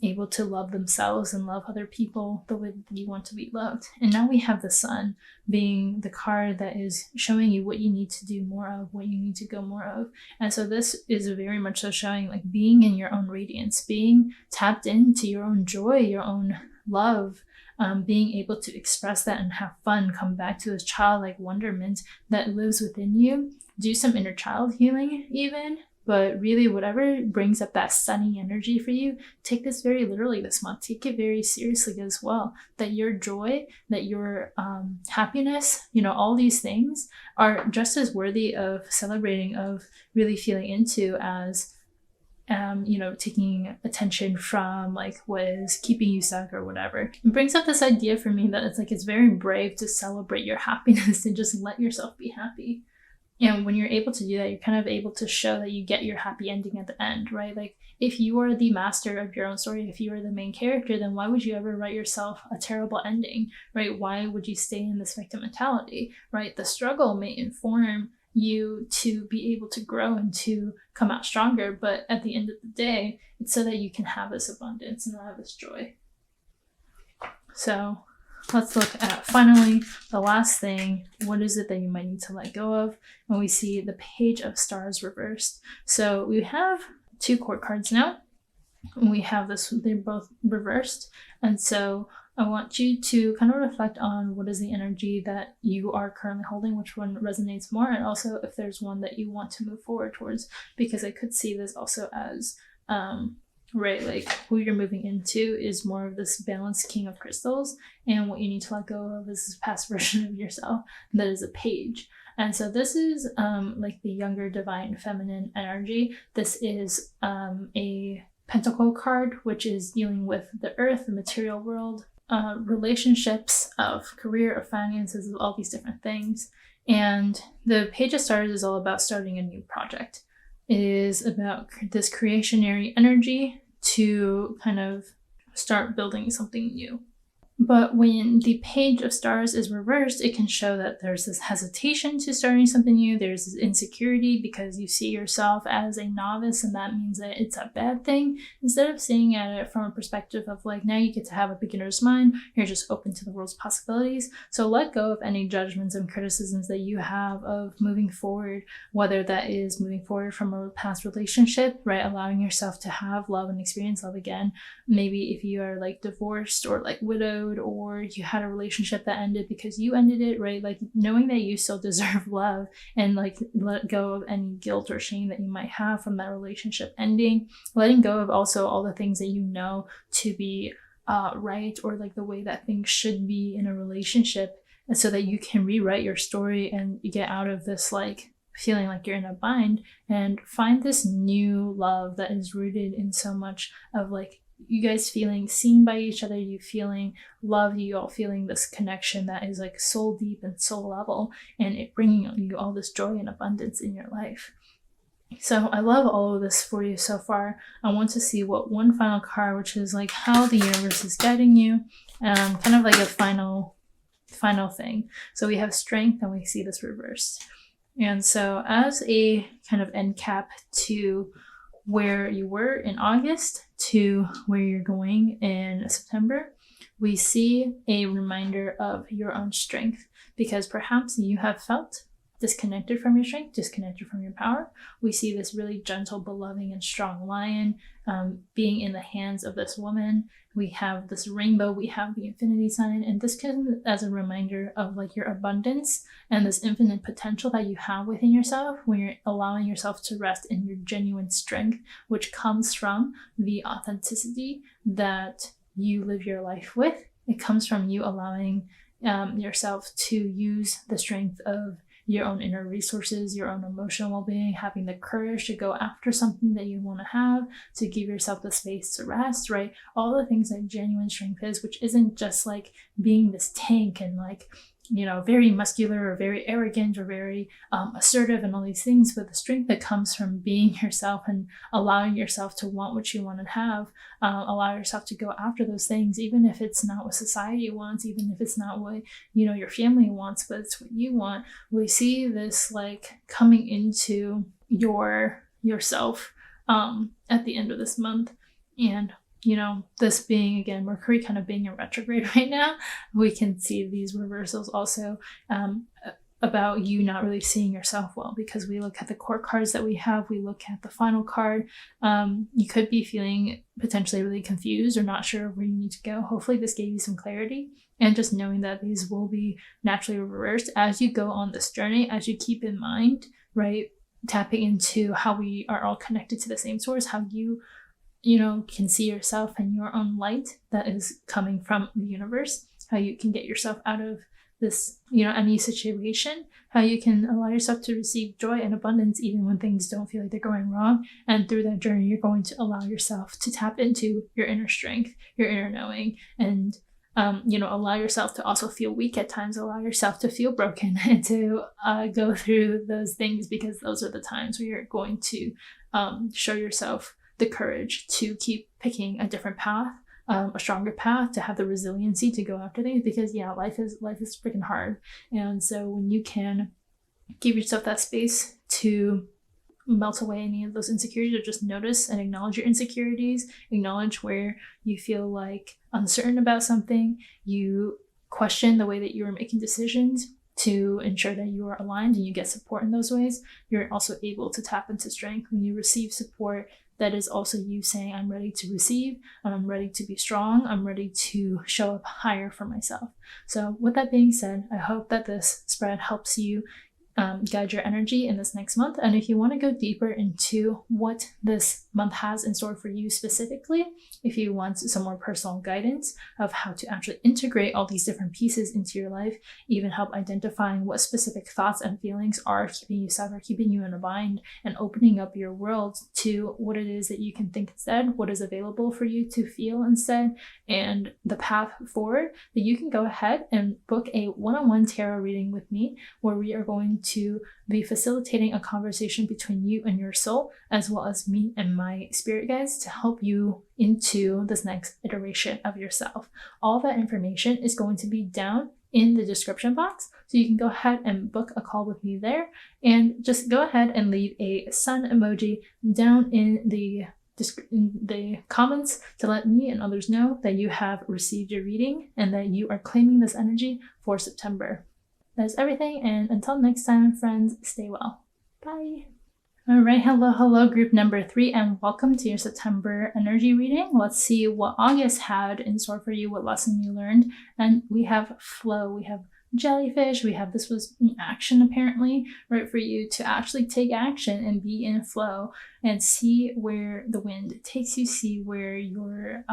able to love themselves and love other people the way that you want to be loved. And now we have the sun being the card that is showing you what you need to do more of, what you need to go more of. And so this is very much so showing like being in your own radiance, being tapped into your own joy, your own love, being able to express that and have fun, come back to this childlike wonderment that lives within you. Do some inner child healing even. But really, whatever brings up that sunny energy for you, take this very literally this month. Take it very seriously as well. That your joy, that your happiness, all these things are just as worthy of celebrating, of really feeling into as, taking attention from like what is keeping you stuck or whatever. It brings up this idea for me that it's very brave to celebrate your happiness and just let yourself be happy. And when you're able to do that, you're kind of able to show that you get your happy ending at the end, right? Like if you are the master of your own story, if you are the main character, then why would you ever write yourself a terrible ending, right? Why would you stay in this victim mentality, right? The struggle may inform you to be able to grow and to come out stronger. But at the end of the day, it's so that you can have this abundance and have this joy. So let's look at finally the last thing. What is it that you might need to let go of? And we see the Page of Stars reversed. So we have 2 court cards now. We have this, they're both reversed. And so I want you to kind of reflect on what is the energy that you are currently holding, which one resonates more, and also if there's one that you want to move forward towards, because I could see this also as right, like who you're moving into is more of this balanced King of Crystals, and what you need to let go of is this past version of yourself that is a Page. And so this is like the younger divine feminine energy. This is a Pentacle card, which is dealing with the earth, the material world, relationships, of career, of finances, of all these different things. And the Page of Stars is all about starting a new project. It is about this creationary energy to kind of start building something new. But when the Page of Stars is reversed, it can show that there's this hesitation to starting something new. There's this insecurity because you see yourself as a novice, and that means that it's a bad thing. Instead of seeing at it from a perspective of like, now you get to have a beginner's mind, you're just open to the world's possibilities. So let go of any judgments and criticisms that you have of moving forward, whether that is moving forward from a past relationship, right? Allowing yourself to have love and experience love again. Maybe if you are like divorced or like widowed, or you had a relationship that ended because you ended it, right? Like knowing that you still deserve love, and like let go of any guilt or shame that you might have from that relationship ending. Letting go of also all the things that you know to be right, or like the way that things should be in a relationship, and so that you can rewrite your story and get out of this like feeling like you're in a bind, and find this new love that is rooted in so much of like you guys feeling seen by each other, you feeling love, you all feeling this connection that is like soul deep and soul level, and it bringing you all this joy and abundance in your life. So I love all of this for you so far. I want to see what one final card, which is like how the universe is guiding you, kind of like a final thing. So we have Strength, and we see this reversed. And so as a kind of end cap to where you were in August to where you're going in September, we see a reminder of your own strength, because perhaps you have felt disconnected from your strength, disconnected from your power. We see this really gentle, beloved, and strong lion being in the hands of this woman. We have this rainbow, we have the infinity sign, and this can as a reminder of like your abundance and this infinite potential that you have within yourself when you're allowing yourself to rest in your genuine strength, which comes from the authenticity that you live your life with. It comes from you allowing yourself to use the strength of your own inner resources, your own emotional well-being, having the courage to go after something that you want to have, to give yourself the space to rest, right? All the things that genuine strength is, which isn't just like being this tank and like, you know, very muscular or very arrogant or very assertive and all these things, but the strength that comes from being yourself and allowing yourself to want what you want to have, allow yourself to go after those things, even if it's not what society wants, even if it's not what, you know, your family wants, but it's what you want. We see this like coming into yourself at the end of this month. And you know, this being, again, Mercury kind of being in retrograde right now, we can see these reversals also about you not really seeing yourself well, because we look at the court cards that we have, we look at the final card. You could be feeling potentially really confused or not sure where you need to go. Hopefully this gave you some clarity, and just knowing that these will be naturally reversed as you go on this journey, as you keep in mind, right, tapping into how we are all connected to the same source, how you know, can see yourself and your own light that is coming from the universe, how you can get yourself out of this, you know, any situation, how you can allow yourself to receive joy and abundance even when things don't feel like they're going wrong. And through that journey, you're going to allow yourself to tap into your inner strength, your inner knowing, and you know, allow yourself to also feel weak at times, allow yourself to feel broken, and to go through those things, because those are the times where you're going to show yourself the courage to keep picking a different path, a stronger path, to have the resiliency to go after things, because yeah, life is freaking hard. And so when you can give yourself that space to melt away any of those insecurities, or just notice and acknowledge your insecurities, acknowledge where you feel like uncertain about something, you question the way that you are making decisions to ensure that you are aligned and you get support in those ways, you're also able to tap into strength when you receive support. That is also you saying, I'm ready to receive, I'm ready to be strong, I'm ready to show up higher for myself. So with that being said, I hope that this spread helps you guide your energy in this next month. And if you want to go deeper into what this month has in store for you specifically, if you want some more personal guidance of how to actually integrate all these different pieces into your life, even help identifying what specific thoughts and feelings are keeping you stuck or keeping you in a bind, and opening up your world to what it is that you can think instead, what is available for you to feel instead, and the path forward, that you can go ahead and book a one-on-one tarot reading with me, where we are going to be facilitating a conversation between you and your soul, as well as me and my spirit guides, to help you into this next iteration of yourself. All that information is going to be down in the description box, so you can go ahead and book a call with me there, and just go ahead and leave a sun emoji down in the comments to let me and others know that you have received your reading and that you are claiming this energy for September. That's everything, and until next time, friends, stay well. Bye. All right, hello, group number 3, and welcome to your September energy reading. Let's see what August had in store for you, what lesson you learned. And we have flow, we have jellyfish, we have, this was an action apparently, right, for you to actually take action and be in flow and see where the wind takes you, see where your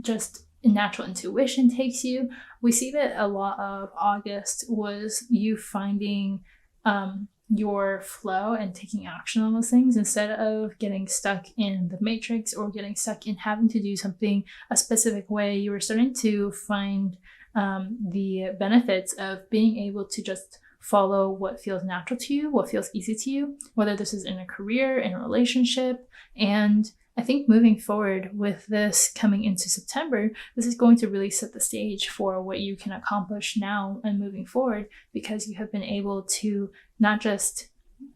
just natural intuition takes you. We see that a lot of August was you finding your flow and taking action on those things, instead of getting stuck in the matrix or getting stuck in having to do something a specific way. You were starting to find the benefits of being able to just follow what feels natural to you, what feels easy to you, whether this is in a career, in a relationship. And I think moving forward with this coming into September, this is going to really set the stage for what you can accomplish now and moving forward, because you have been able to not just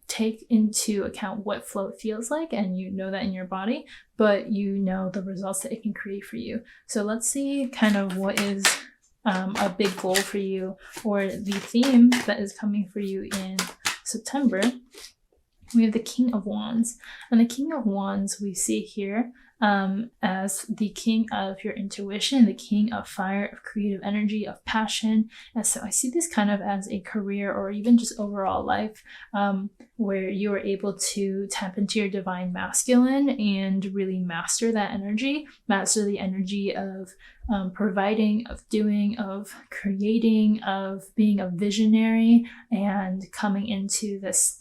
take into account what flow feels like, and you know that in your body, but you know the results that it can create for you. So let's see kind of what is a big goal for you, or the theme that is coming for you in September, we have the King of Wands. And the King of Wands we see here as the king of your intuition, the king of fire, of creative energy, of passion. And so I see this kind of as a career or even just overall life where you are able to tap into your divine masculine and really master that energy, master the energy of providing, of doing, of creating, of being a visionary and coming into this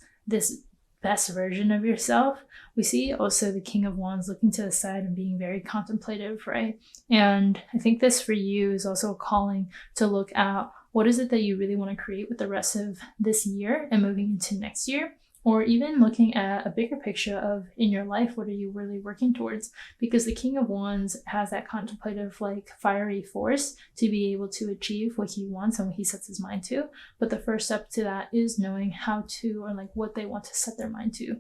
best version of yourself. We see also the King of Wands looking to the side and being very contemplative, right? And I think this for you is also a calling to look at what is it that you really want to create with the rest of this year and moving into next year, or even looking at a bigger picture of in your life, what are you really working towards? Because the King of Wands has that contemplative, like fiery force to be able to achieve what he wants and what he sets his mind to. But the first step to that is knowing how to, or like what they want to set their mind to.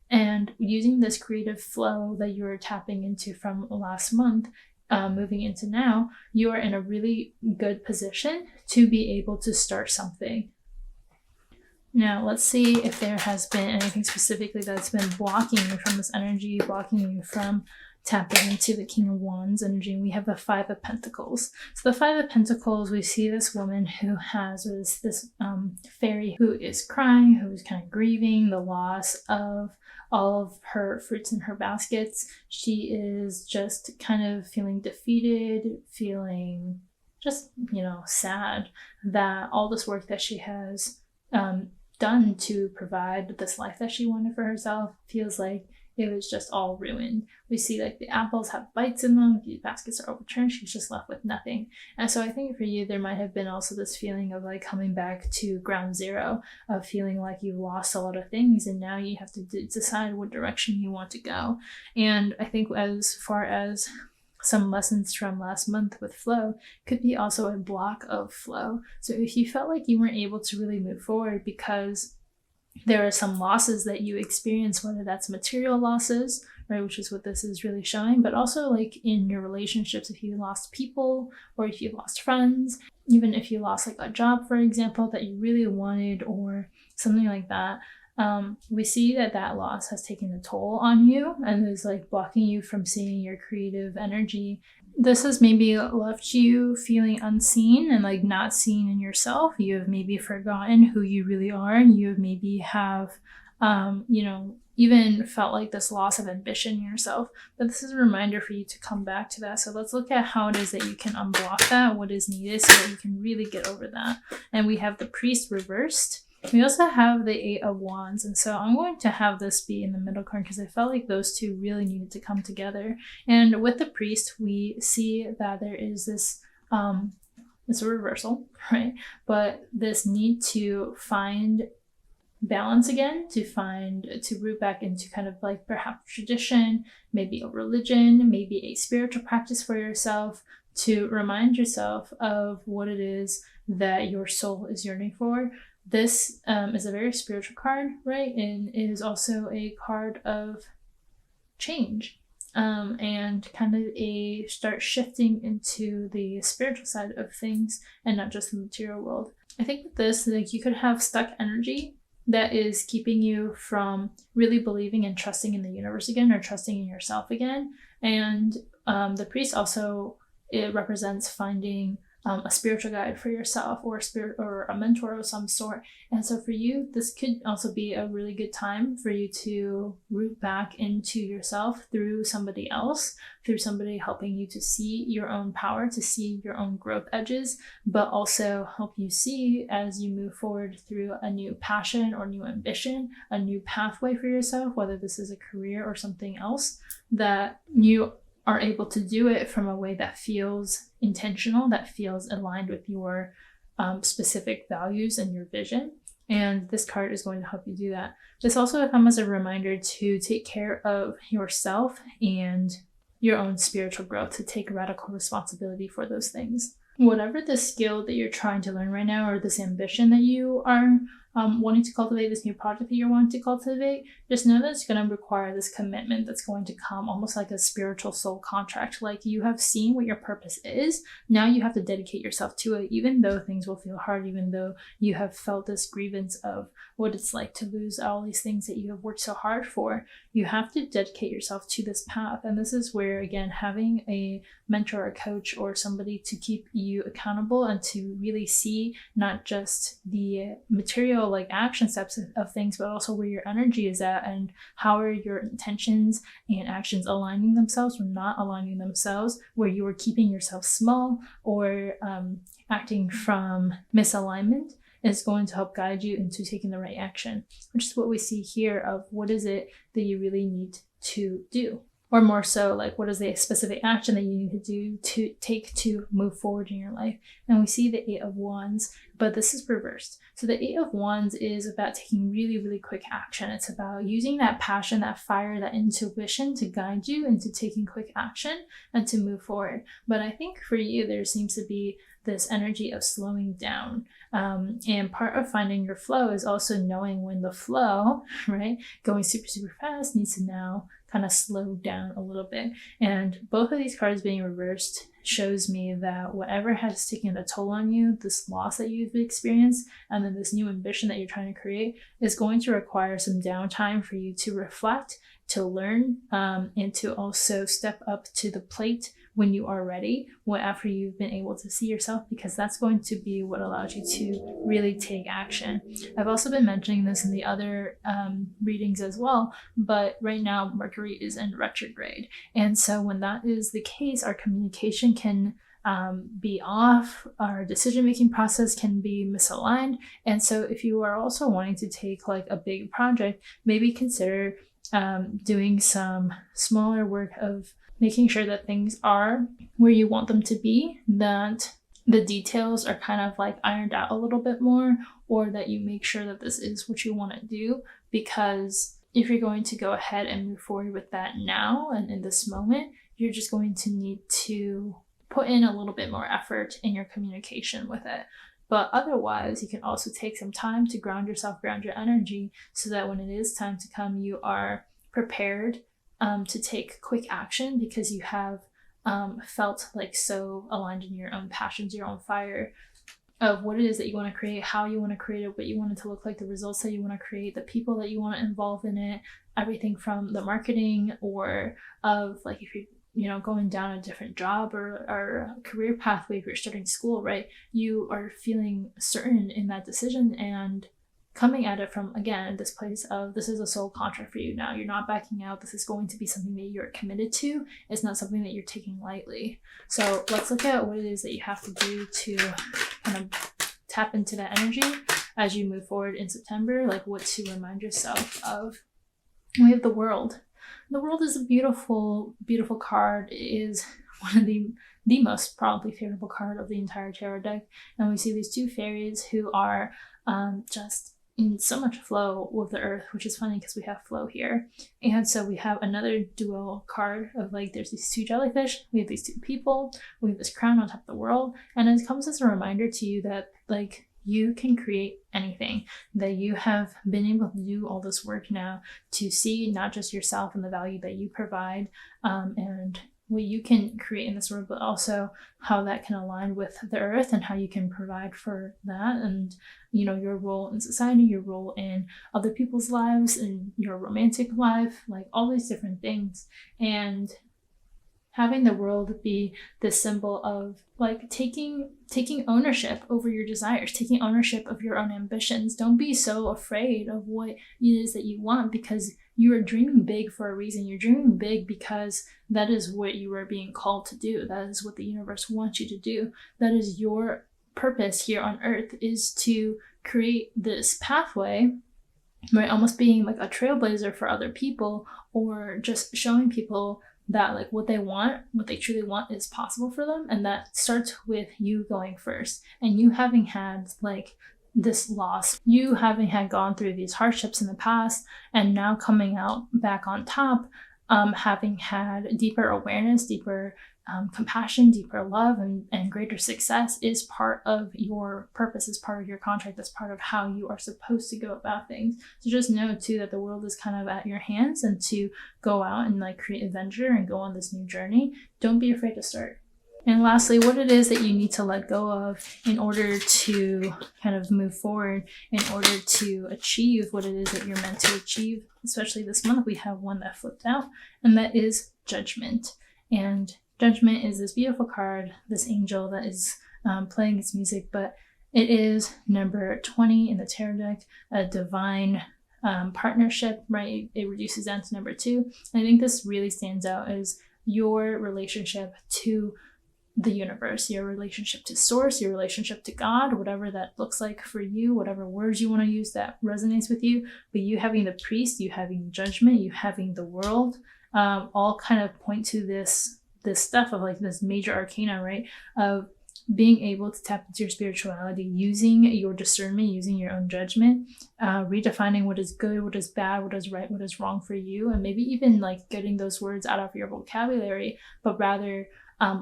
And using this creative flow that you're tapping into from last month, moving into now, you are in a really good position to be able to start something. Now, let's see if there has been anything specifically that's been blocking you from this energy, blocking you from tapping into the King of Wands energy. And we have the Five of Pentacles. So the Five of Pentacles, we see this woman who has this fairy who is crying, who is kind of grieving the loss of all of her fruits in her baskets. She is just kind of feeling defeated, feeling just, sad that all this work that she has done to provide this life that she wanted for herself feels like it was just all ruined. We see like the apples have bites in them, the baskets are overturned, she's just left with nothing. And so I think for you, there might have been also this feeling of like coming back to ground zero, of feeling like you lost a lot of things and now you have to decide what direction you want to go. And I think as far as some lessons from last month with flow could be also a block of flow. So if you felt like you weren't able to really move forward because there are some losses that you experience, whether that's material losses, right, which is what this is really showing, but also like in your relationships, if you lost people or if you lost friends, even if you lost like a job, for example, that you really wanted or something like that, we see that loss has taken a toll on you and is like blocking you from seeing your creative energy. This has maybe left you feeling unseen and like not seen in yourself. You have maybe forgotten who you really are, and you have maybe even felt like this loss of ambition in yourself. But this is a reminder for you to come back to that. So let's look at how it is that you can unblock that, what is needed so that you can really get over that. And we have the Priest reversed. We also have the Eight of Wands, and so I'm going to have this be in the middle card because I felt like those two really needed to come together. And with the Priest, we see that there is this, it's a reversal, right? But this need to find balance again, to root back into kind of like perhaps tradition, maybe a religion, maybe a spiritual practice for yourself, to remind yourself of what it is that your soul is yearning for. This is a very spiritual card, right? And it is also a card of change and kind of a start shifting into the spiritual side of things and not just the material world. I think with this, like you could have stuck energy that is keeping you from really believing and trusting in the universe again or trusting in yourself again. And the Priest also, it represents finding a spiritual guide for yourself or a mentor of some sort. And so for you, this could also be a really good time for you to root back into yourself through somebody else, through somebody helping you to see your own power, to see your own growth edges, but also help you see as you move forward through a new passion or new ambition, a new pathway for yourself, whether this is a career or something else, that you are able to do it from a way that feels intentional, that feels aligned with your specific values and your vision. And this card is going to help you do that. This also comes as a reminder to take care of yourself and your own spiritual growth, to take radical responsibility for those things. Whatever the skill that you're trying to learn right now, or this ambition that you are wanting to cultivate this new project that you're wanting to cultivate, just know that it's going to require this commitment that's going to come almost like a spiritual soul contract. Like, you have seen what your purpose is. Now you have to dedicate yourself to it, even though things will feel hard, even though you have felt this grievance of what it's like to lose all these things that you have worked so hard for. You have to dedicate yourself to this path. And this is where, again, having a mentor or coach or somebody to keep you accountable and to really see not just the material like action steps of things, but also where your energy is at and how are your intentions and actions aligning themselves or not aligning themselves, where you are keeping yourself small or acting from misalignment, is going to help guide you into taking the right action, which is what we see here of what is it that you really need to do. Or more so, like, what is the specific action that you need to do to take to move forward in your life? And we see the 8 of Wands, but this is reversed. So the 8 of Wands is about taking really, really quick action. It's about using that passion, that fire, that intuition to guide you into taking quick action and to move forward. But I think for you, there seems to be this energy of slowing down. And part of finding your flow is also knowing when the flow, right, going super, super fast needs to now kind of slow down a little bit. And both of these cards being reversed shows me that whatever has taken a toll on you, this loss that you've experienced, and then this new ambition that you're trying to create, is going to require some downtime for you to reflect, to learn, and to also step up to the plate when you are ready, after you've been able to see yourself, because that's going to be what allows you to really take action. I've also been mentioning this in the other readings as well, but right now Mercury is in retrograde. And so when that is the case, our communication can be off, our decision-making process can be misaligned. And so if you are also wanting to take like a big project, maybe consider doing some smaller work of making sure that things are where you want them to be, that the details are kind of like ironed out a little bit more, or that you make sure that this is what you want to do. Because if you're going to go ahead and move forward with that now and in this moment, you're just going to need to put in a little bit more effort in your communication with it. But otherwise, you can also take some time to ground yourself, ground your energy, so that when it is time to come, you are prepared to take quick action, because you have felt like so aligned in your own passions, your own fire of what it is that you want to create, how you want to create it, what you want it to look like, the results that you want to create, the people that you want to involve in it, everything from the marketing or of like if you're going down a different job or career pathway, if you're starting school, right? You are feeling certain in that decision and coming at it from, again, this place of this is a soul contract for you now. You're not backing out. This is going to be something that you're committed to. It's not something that you're taking lightly. So let's look at what it is that you have to do to kind of tap into that energy as you move forward in September, like what to remind yourself of. We have the World. The World is a beautiful, beautiful card. It is one of the most probably favorable card of the entire tarot deck. And we see these two fairies who are just in so much flow with the earth, which is funny because we have flow here. And so we have another dual card of like there's these two jellyfish, we have these two people, we have this crown on top of the world, and it comes as a reminder to you that like you can create anything, that you have been able to do all this work now to see not just yourself and the value that you provide and what you can create in this world, but also how that can align with the earth and how you can provide for that, and your role in society, your role in other people's lives, and your romantic life, like all these different things. And having the world be this symbol of like taking ownership over your desires, taking ownership of your own ambitions. Don't be so afraid of what it is that you want, because you are dreaming big for a reason. You're dreaming big because that is what you are being called to do. That is what the universe wants you to do. That is your purpose here on earth, is to create this pathway, right? Almost being like a trailblazer for other people, or just showing people that like what they want, what they truly want is possible for them. And that starts with you going first, and you having had like this loss, you having had gone through these hardships in the past, and now coming out back on top, having had deeper awareness, deeper compassion, deeper love, and greater success is part of your purpose, is part of your contract, that's part of how you are supposed to go about things. So just know too that the world is kind of at your hands, and to go out and like create adventure and go on this new journey. Don't be afraid to start. And lastly, what it is that you need to let go of in order to kind of move forward, in order to achieve what it is that you're meant to achieve. Especially this month, we have one that flipped out, and that is judgment. And judgment is this beautiful card, this angel that is playing its music, but it is number 20 in the tarot deck, a divine partnership, right? It reduces down to number 2. And I think this really stands out as your relationship to the universe, your relationship to source, your relationship to God, whatever that looks like for you, whatever words you want to use that resonates with you. But you having the priest, you having judgment, you having the world, all kind of point to this stuff of like this major arcana, right? Of being able to tap into your spirituality, using your discernment, using your own judgment, redefining what is good, what is bad, what is right, what is wrong for you, and maybe even like getting those words out of your vocabulary, but rather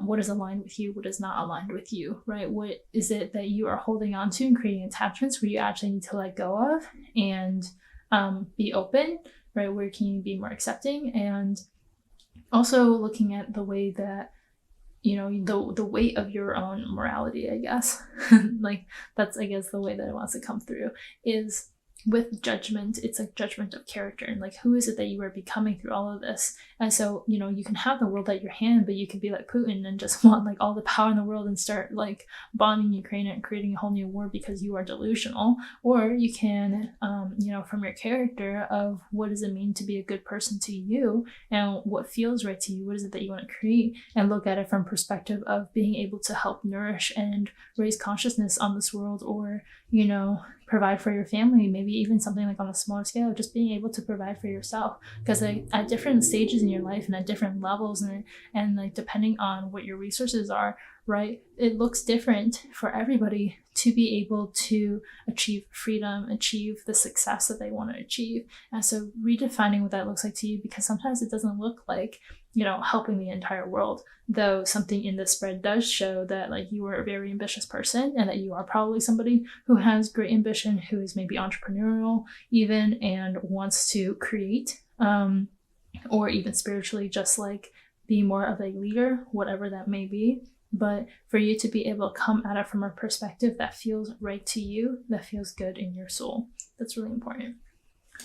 what is aligned with you, what is not aligned with you, right? What is it that you are holding on to and creating attachments where you actually need to let go of and be open, right? Where can you be more accepting? And also looking at the way that, you know, the weight of your own morality, I guess. Like that's, I guess, the way that it wants to come through is with judgment. It's a judgment of character, and like, who is it that you are becoming through all of this? And so, you know, you can have the world at your hand, but you could be like Putin and just want like all the power in the world and start like bombing Ukraine and creating a whole new war because you are delusional. Or you can, you know, from your character of what does it mean to be a good person to you, and what feels right to you, what is it that you want to create, and look at it from perspective of being able to help nourish and raise consciousness on this world, or, you know, provide for your family, maybe even something like on a smaller scale, just being able to provide for yourself. Because like, at different stages in your life and at different levels, and like depending on what your resources are, right, it looks different for everybody to be able to achieve freedom, achieve the success that they want to achieve. And so redefining what that looks like to you, because sometimes it doesn't look like, you know, helping the entire world, though something in the spread does show that like you are a very ambitious person, and that you are probably somebody who has great ambition, who is maybe entrepreneurial even, and wants to create, or even spiritually just like be more of a leader, whatever that may be. But for you to be able to come at it from a perspective that feels right to you, that feels good in your soul, that's really important.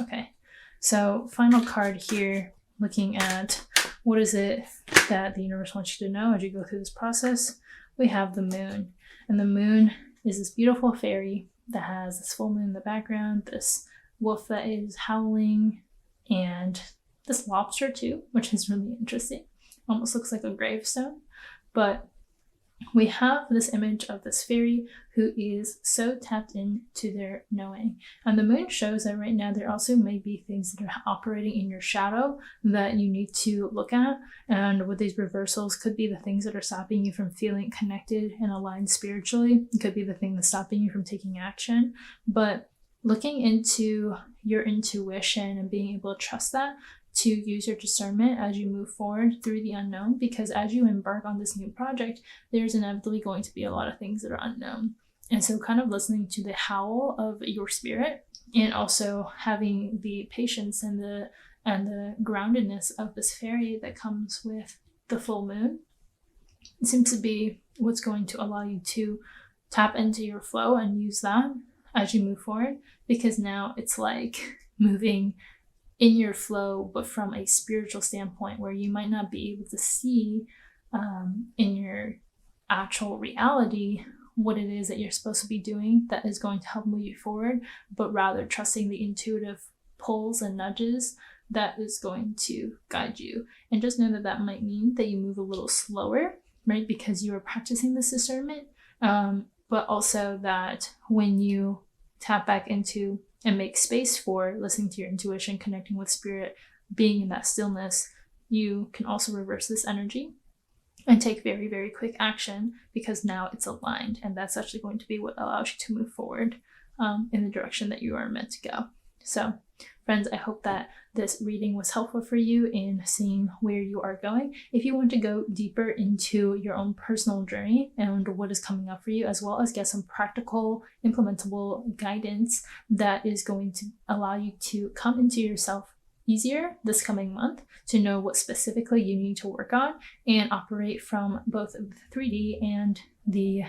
Okay, so final card here, looking at what is it that the universe wants you to know as you go through this process. We have the moon, and the moon is this beautiful fairy that has this full moon in the background, this wolf that is howling, and this lobster too, which is really interesting. Almost looks like a gravestone. But we have this image of this fairy who is so tapped into their knowing. And the moon shows that right now there also may be things that are operating in your shadow that you need to look at. And with these reversals could be the things that are stopping you from feeling connected and aligned spiritually. It could be the thing that's stopping you from taking action. But looking into your intuition and being able to trust that, to use your discernment as you move forward through the unknown, because as you embark on this new project, there's inevitably going to be a lot of things that are unknown. And so kind of listening to the howl of your spirit, and also having the patience and the groundedness of this fairy that comes with the full moon, it seems to be what's going to allow you to tap into your flow and use that as you move forward, because now it's like moving in your flow, but from a spiritual standpoint, where you might not be able to see in your actual reality what it is that you're supposed to be doing that is going to help move you forward, but rather trusting the intuitive pulls and nudges that is going to guide you. And just know that that might mean that you move a little slower, right? Because you are practicing this discernment, but also that when you tap back into and make space for listening to your intuition, connecting with spirit, being in that stillness, you can also reverse this energy and take very, very quick action, because now it's aligned, and that's actually going to be what allows you to move forward in the direction that you are meant to go. So Friends, I hope that this reading was helpful for you in seeing where you are going. If you want to go deeper into your own personal journey and what is coming up for you, as well as get some practical, implementable guidance that is going to allow you to come into yourself easier this coming month, to know what specifically you need to work on and operate from both the 3D and the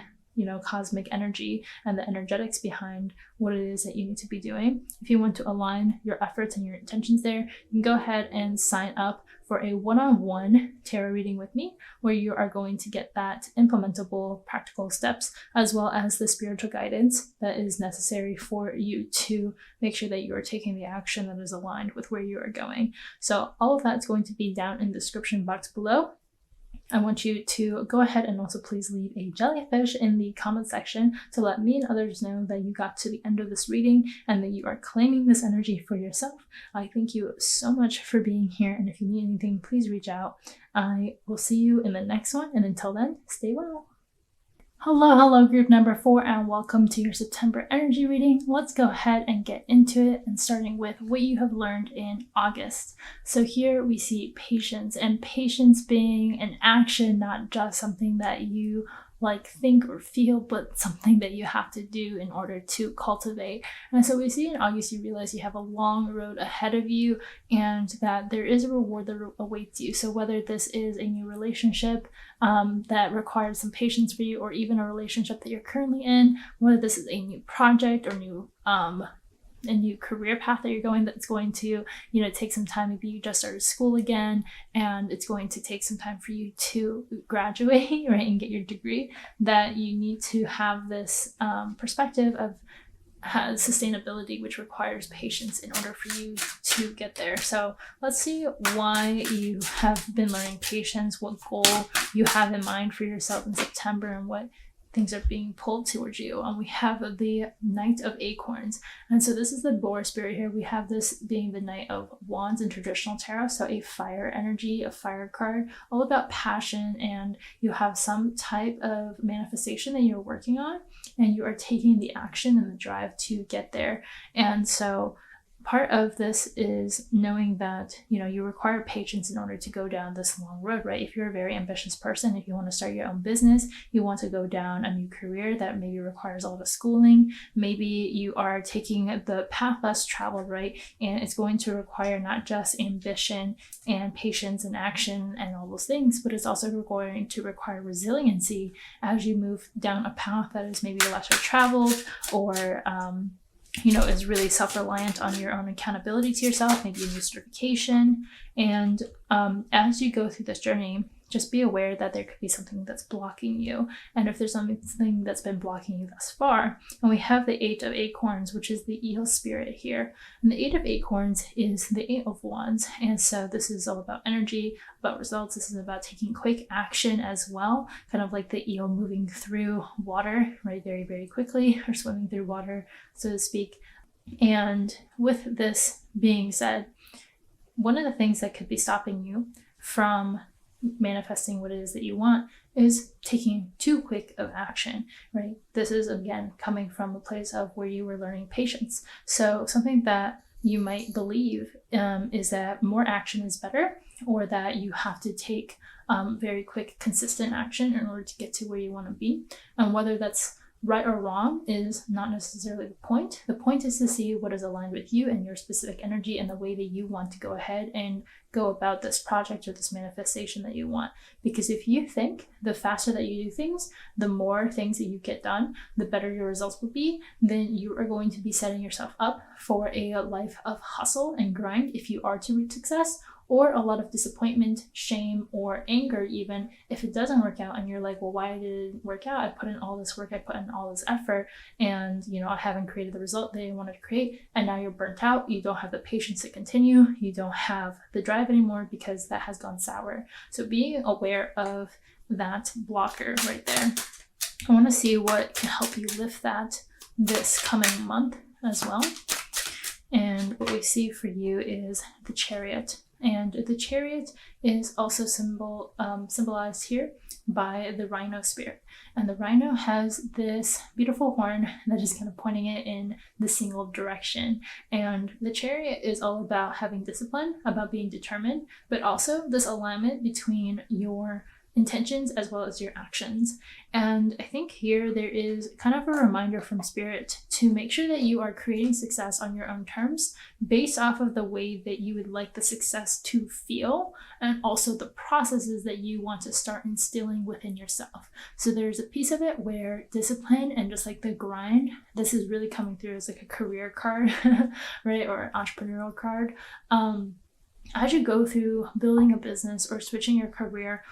cosmic energy and the energetics behind what it is that you need to be doing. If you want to align your efforts and your intentions there, you can go ahead and sign up for a one-on-one tarot reading with me, where you are going to get that implementable practical steps, as well as the spiritual guidance that is necessary for you to make sure that you are taking the action that is aligned with where you are going. So all of that's going to be down in the description box below. I want you to go ahead and also please leave a jellyfish in the comment section to let me and others know that you got to the end of this reading and that you are claiming this energy for yourself. I thank you so much for being here, and if you need anything, please reach out. I will see you in the next one, and until then, stay well. Hello, group number 4, and welcome to your September energy reading. Let's go ahead and get into it, and starting with what you have learned in August. So here we see patience, and patience being an action, not just something that you think or feel, but something that you have to do in order to cultivate. And so we see in August, you realize you have a long road ahead of you and that there is a reward that awaits you. So whether this is a new relationship that requires some patience for you, or even a relationship that you're currently in, whether this is a new project or a new career path that you're going, that's going to take some time. Maybe you just started school again and it's going to take some time for you to graduate, right, and get your degree, that you need to have this perspective of sustainability, which requires patience in order for you to get there. So let's see why you have been learning patience, what goal you have in mind for yourself in September, and what things are being pulled towards you. And we have the Knight of Acorns. And so this is the boar spirit here. We have this being the Knight of Wands in traditional tarot. So a fire energy, a fire card, all about passion. And you have some type of manifestation that you're working on, and you are taking the action and the drive to get there. And so part of this is knowing that you require patience in order to go down this long road, right? If you're a very ambitious person, if you want to start your own business, you want to go down a new career that maybe requires a lot of schooling, maybe you are taking the path less traveled, right? And it's going to require not just ambition and patience and action and all those things, but it's also going to require resiliency as you move down a path that is maybe lesser traveled, or is really self-reliant on your own accountability to yourself, maybe a new certification. And as you go through this journey, just be aware that there could be something that's blocking you. And if there's something that's been blocking you thus far, and we have the Eight of Acorns, which is the eel spirit here. And the Eight of Acorns is the Eight of Wands. And so this is all about energy, about results. This is about taking quick action as well, kind of like the eel moving through water, right, very, very quickly, or swimming through water, so to speak. And with this being said, one of the things that could be stopping you from manifesting what it is that you want is taking too quick of action, right? This is, again, coming from a place of where you were learning patience. So something that you might believe is that more action is better, or that you have to take very quick, consistent action in order to get to where you want to be. And whether that's right or wrong is not necessarily the point. The point is to see what is aligned with you and your specific energy and the way that you want to go ahead and go about this project or this manifestation that you want. Because if you think the faster that you do things, the more things that you get done, the better your results will be, then you are going to be setting yourself up for a life of hustle and grind if you are to reach success, or a lot of disappointment, shame, or anger even if it doesn't work out and you're like, well, why did it work out? I put in all this work, I put in all this effort, and I haven't created the result that I wanted to create, and now you're burnt out. You don't have the patience to continue. You don't have the drive anymore because that has gone sour. So being aware of that blocker right there. I want to see what can help you lift that this coming month as well. And what we see for you is the Chariot. And the chariot is also symbolized here by the rhino spirit. And the rhino has this beautiful horn that is kind of pointing it in the single direction. And the chariot is all about having discipline, about being determined, but also this alignment between your intentions as well as your actions. And I think here there is kind of a reminder from spirit to make sure that you are creating success on your own terms based off of the way that you would like the success to feel, and also the processes that you want to start instilling within yourself. So there's a piece of it where discipline and just like the grind, this is really coming through as like a career card, right, or an entrepreneurial card. As you go through building a business or switching your career,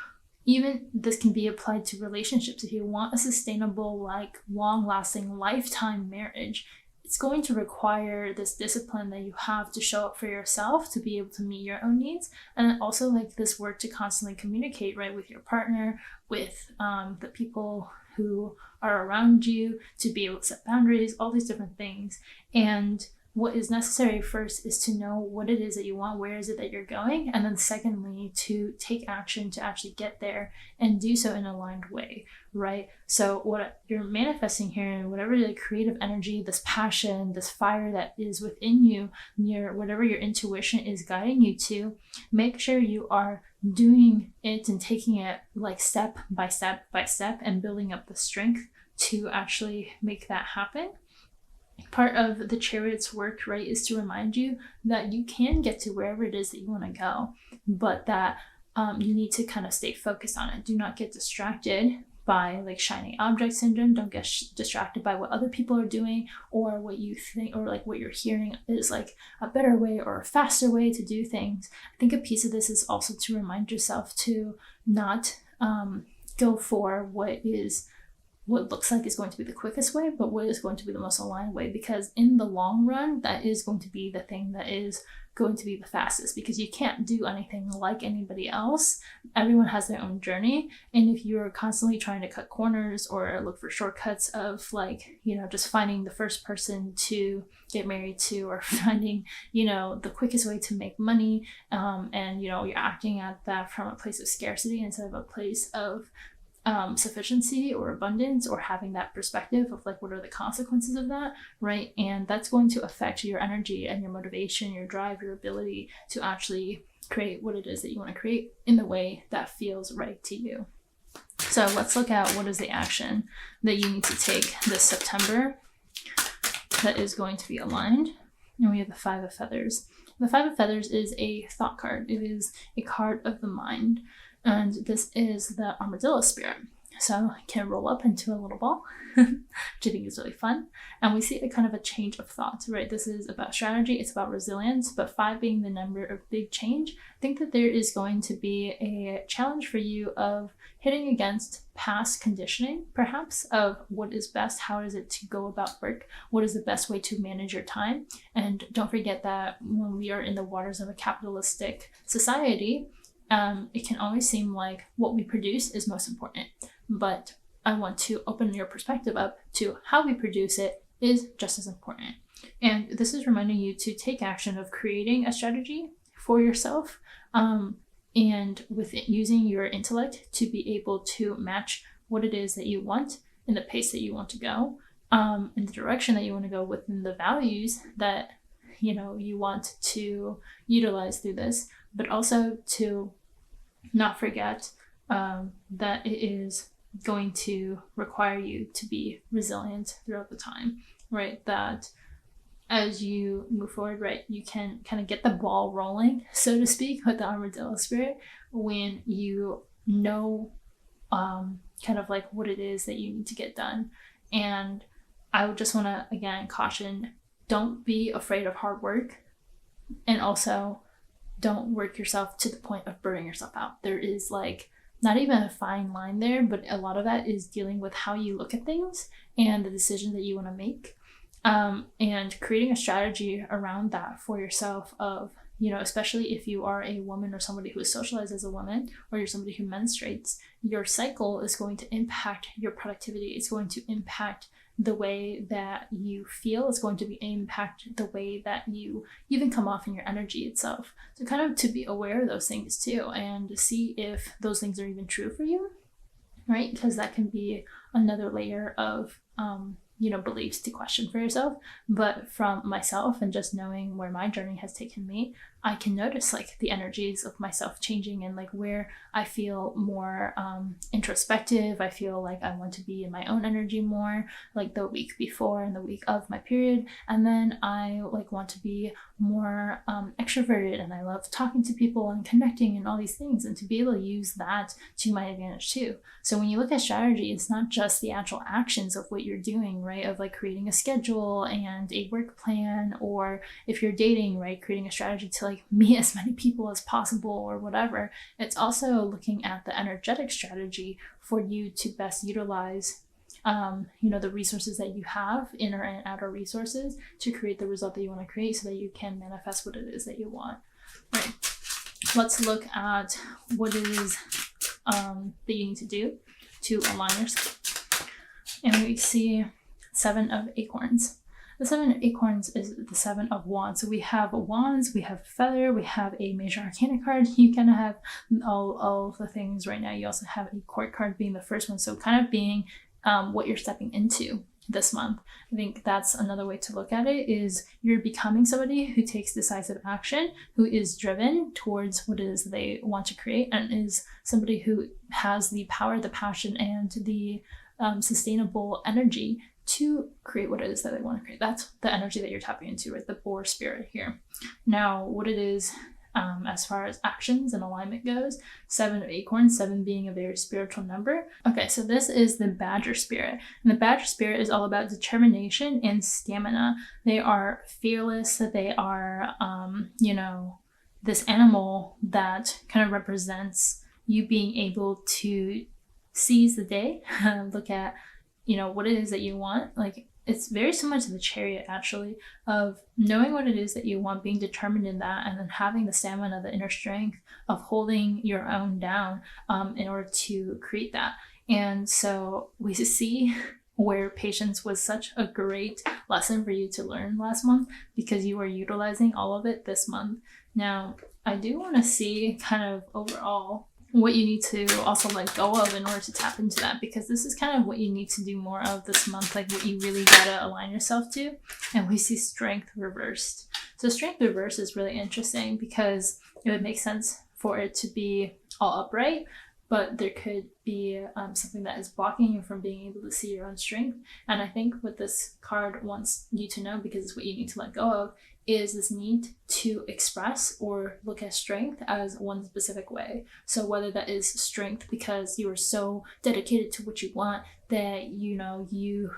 even this can be applied to relationships. If you want a sustainable, like long-lasting, lifetime marriage, it's going to require this discipline that you have to show up for yourself to be able to meet your own needs. And then also like this work to constantly communicate, right, with your partner, with the people who are around you, to be able to set boundaries, all these different things. And what is necessary first is to know what it is that you want, where is it that you're going, and then secondly, to take action to actually get there and do so in an aligned way, right? So what you're manifesting here, and whatever the creative energy, this passion, this fire that is within you, whatever your intuition is guiding you to, make sure you are doing it and taking it like step by step by step and building up the strength to actually make that happen. Part of the chariot's work, right, is to remind you that you can get to wherever it is that you want to go, but that you need to kind of stay focused on it. Do not get distracted by like shiny object syndrome. Don't get distracted by what other people are doing, or what you think, or like what you're hearing is like a better way or a faster way to do things. I think a piece of this is also to remind yourself to not go for what looks like is going to be the quickest way, but what is going to be the most aligned way, because in the long run, that is going to be the thing that is going to be the fastest, because you can't do anything like anybody else. Everyone has their own journey. And if you're constantly trying to cut corners or look for shortcuts of like, just finding the first person to get married to, or finding, the quickest way to make money, and, you're acting at that from a place of scarcity instead of a place of sufficiency or abundance, or having that perspective of like what are the consequences of that, right? And that's going to affect your energy and your motivation, your drive, your ability to actually create what it is that you want to create in the way that feels right to you. So let's look at what is the action that you need to take this September that is going to be aligned. And we have the Five of Feathers. The Five of Feathers is a thought card. It is a card of the mind. And this is the armadillo spirit. So it can roll up into a little ball, which I think is really fun. And we see a kind of a change of thought, right? This is about strategy, it's about resilience, but 5 being the number of big change. I think that there is going to be a challenge for you of hitting against past conditioning, perhaps, of what is best, how is it to go about work, what is the best way to manage your time. And don't forget that when we are in the waters of a capitalistic society, it can always seem like what we produce is most important, but I want to open your perspective up to how we produce it is just as important. And this is reminding you to take action of creating a strategy for yourself, and with it, using your intellect to be able to match what it is that you want in the pace that you want to go, in the direction that you want to go, within the values that you want to utilize through this, but also to not forget that it is going to require you to be resilient throughout the time, right? That as you move forward, right, you can kind of get the ball rolling, so to speak, with the armadillo spirit when you know kind of like what it is that you need to get done. And I would just want to, again, caution, don't be afraid of hard work, and also don't work yourself to the point of burning yourself out. There is like not even a fine line there, but a lot of that is dealing with how you look at things and the decisions that you want to make, and creating a strategy around that for yourself of especially if you are a woman or somebody who is socialized as a woman, or you're somebody who menstruates, your cycle is going to impact your productivity. It's going to impact the way that you feel. It's going to impact the way that you even come off in your energy itself. So kind of to be aware of those things too, and to see if those things are even true for you, right? Because that can be another layer of beliefs to question for yourself. But from myself and just knowing where my journey has taken me, I can notice like the energies of myself changing, and like where I feel more introspective. I feel like I want to be in my own energy more, like the week before and the week of my period. And then I like want to be more extroverted, and I love talking to people and connecting and all these things, and to be able to use that to my advantage too. So when you look at strategy, it's not just the actual actions of what you're doing, right? Of like creating a schedule and a work plan, or if you're dating, right, creating a strategy to like meet as many people as possible or whatever. It's also looking at the energetic strategy for you to best utilize the resources that you have, inner and outer resources, to create the result that you want to create, so that you can manifest what it is that you want. Right. Let's look at what it is that you need to do to align yourself. And we see 7 of Acorns. The 7 of Acorns is the 7 of Wands. So we have Wands, we have Feather, we have a Major Arcana card. You kind of have all of the things right now. You also have a Court card being the first one. So kind of being what you're stepping into this month. I think that's another way to look at it, is you're becoming somebody who takes decisive action, who is driven towards what it is they want to create, and is somebody who has the power, the passion, and the sustainable energy to create what it is that they want to create. That's the energy that you're tapping into, right? The boar spirit here. Now, what it is as far as actions and alignment goes, 7 of Acorns, 7 being a very spiritual number. Okay, so this is the Badger spirit. And the Badger spirit is all about determination and stamina. They are fearless, that they are, this animal that kind of represents you being able to seize the day, look at what it is that you want. Like, it's very similar to the Chariot, actually, of knowing what it is that you want, being determined in that, and then having the stamina, the inner strength of holding your own down in order to create that. And so we see where patience was such a great lesson for you to learn last month, because you are utilizing all of it this month. Now, I do want to see kind of overall what you need to also let go of in order to tap into that, because this is kind of what you need to do more of this month, like what you really gotta align yourself to. And we see Strength reversed. So Strength reversed is really interesting, because it would make sense for it to be all upright, but there could be something that is blocking you from being able to see your own strength. And I think what this card wants you to know, because it's what you need to let go of, is this need to express or look at strength as one specific way. So whether that is strength because you are so dedicated to what you want that you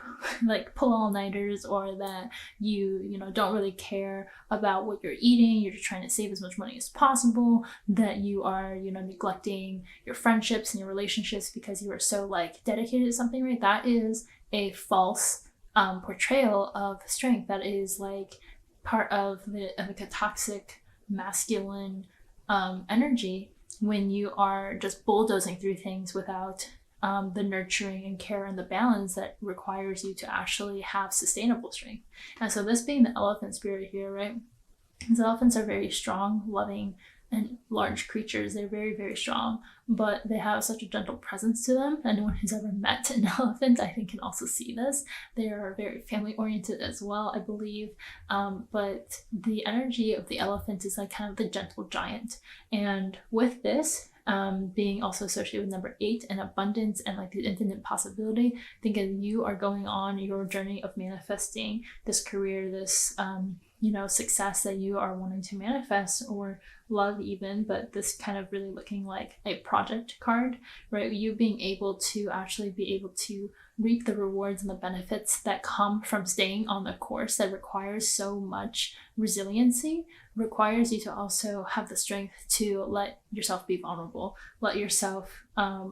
like pull all-nighters, or that you don't really care about what you're eating, you're just trying to save as much money as possible, that you are neglecting your friendships and your relationships because you are so like dedicated to something, right? That is a false portrayal of strength. That is like part of like a toxic masculine energy, when you are just bulldozing through things without the nurturing and care and the balance that requires you to actually have sustainable strength. And so this being the elephant spirit here, right? These elephants are very strong, loving, and large creatures. They're very, very strong, but they have such a gentle presence to them. Anyone who's ever met an elephant, I think, can also see this. They are very family oriented as well, I believe. But the energy of the elephant is like kind of the gentle giant. And with this, being also associated with number 8 and abundance and like the infinite possibility, I think as you are going on your journey of manifesting this career, this success that you are wanting to manifest, or love even, but this kind of really looking like a project card, right? You being able to actually be able to reap the rewards and the benefits that come from staying on the course that requires so much resiliency, requires you to also have the strength to let yourself be vulnerable, let yourself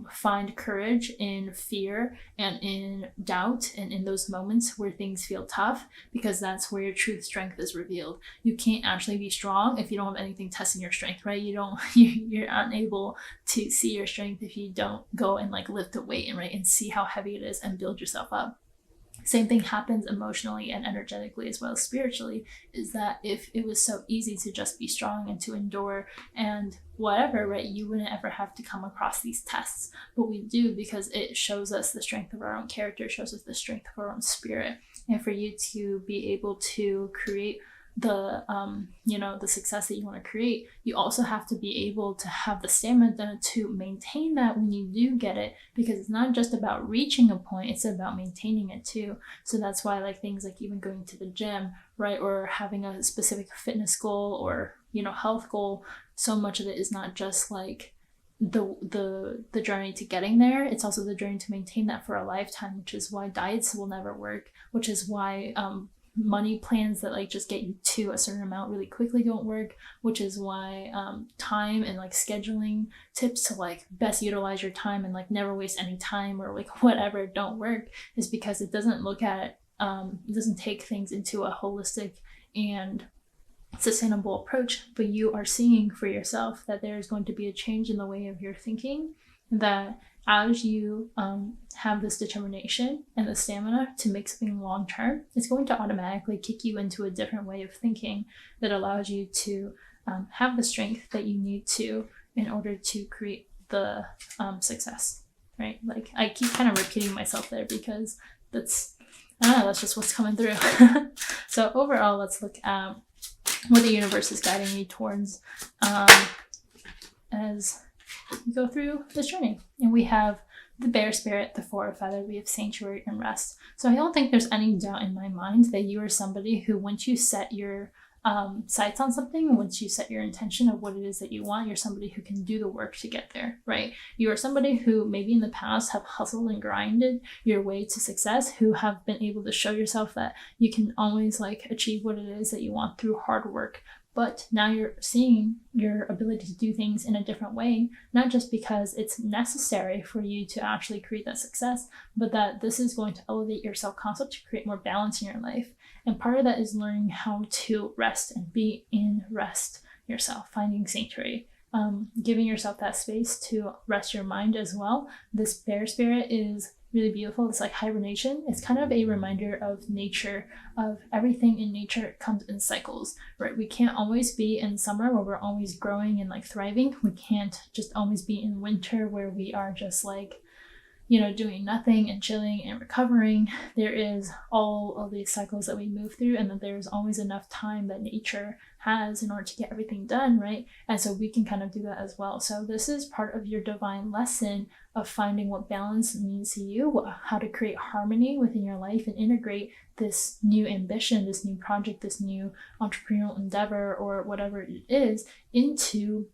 find courage in fear and in doubt and in those moments where things feel tough, because that's where your true strength is revealed. You can't actually be strong if you don't have anything testing your strength, right? You're unable to see your strength if you don't go and like lift a weight and see how heavy it is and build yourself up. Same thing happens emotionally and energetically as well as spiritually, is that if it was so easy to just be strong and to endure and whatever, right, you wouldn't ever have to come across these tests. But we do, because it shows us the strength of our own character, it shows us the strength of our own spirit. And for you to be able to create the the success that you want to create, you also have to be able to have the stamina to maintain that when you do get it, because it's not just about reaching a point, it's about maintaining it too. So that's why like things like even going to the gym, right, or having a specific fitness goal or health goal, so much of it is not just like the journey to getting there, it's also the journey to maintain that for a lifetime, which is why diets will never work, which is why money plans that like just get you to a certain amount really quickly don't work, which is why time and like scheduling tips to like best utilize your time and like never waste any time or like whatever don't work, is because it doesn't look at it doesn't take things into a holistic and sustainable approach. But you are seeing for yourself that there is going to be a change in the way of your thinking, that as you have this determination and the stamina to make something long term, it's going to automatically kick you into a different way of thinking that allows you to have the strength that you need to in order to create the success, right? Like I keep kind of repeating myself there because that's just what's coming through. So overall, let's look at what the universe is guiding you towards as you go through this journey. And we have the bear spirit, the four of feather, we have sanctuary and rest. So I don't think there's any doubt in my mind that you are somebody who, once you set your sights on something, once you set your intention of what it is that you want, you're somebody who can do the work to get there, right? You are somebody who maybe in the past have hustled and grinded your way to success, who have been able to show yourself that you can always like achieve what it is that you want through hard work. But now you're seeing your ability to do things in a different way, not just because it's necessary for you to actually create that success, but that this is going to elevate your self-concept to create more balance in your life. And part of that is learning how to rest and be in rest yourself, finding sanctuary, giving yourself that space to rest your mind as well. This bear spirit is really beautiful. It's like hibernation. It's kind of a reminder of nature, of everything in nature comes in cycles, right? We can't always be in summer where we're always growing and like thriving. We can't just always be in winter where we are just like, doing nothing and chilling and recovering. There is all of these cycles that we move through, and that there's always enough time that nature has in order to get everything done, right? And so we can kind of do that as well. So this is part of your divine lesson of finding what balance means to you, how to create harmony within your life and integrate this new ambition, this new project, this new entrepreneurial endeavor, or whatever it is, into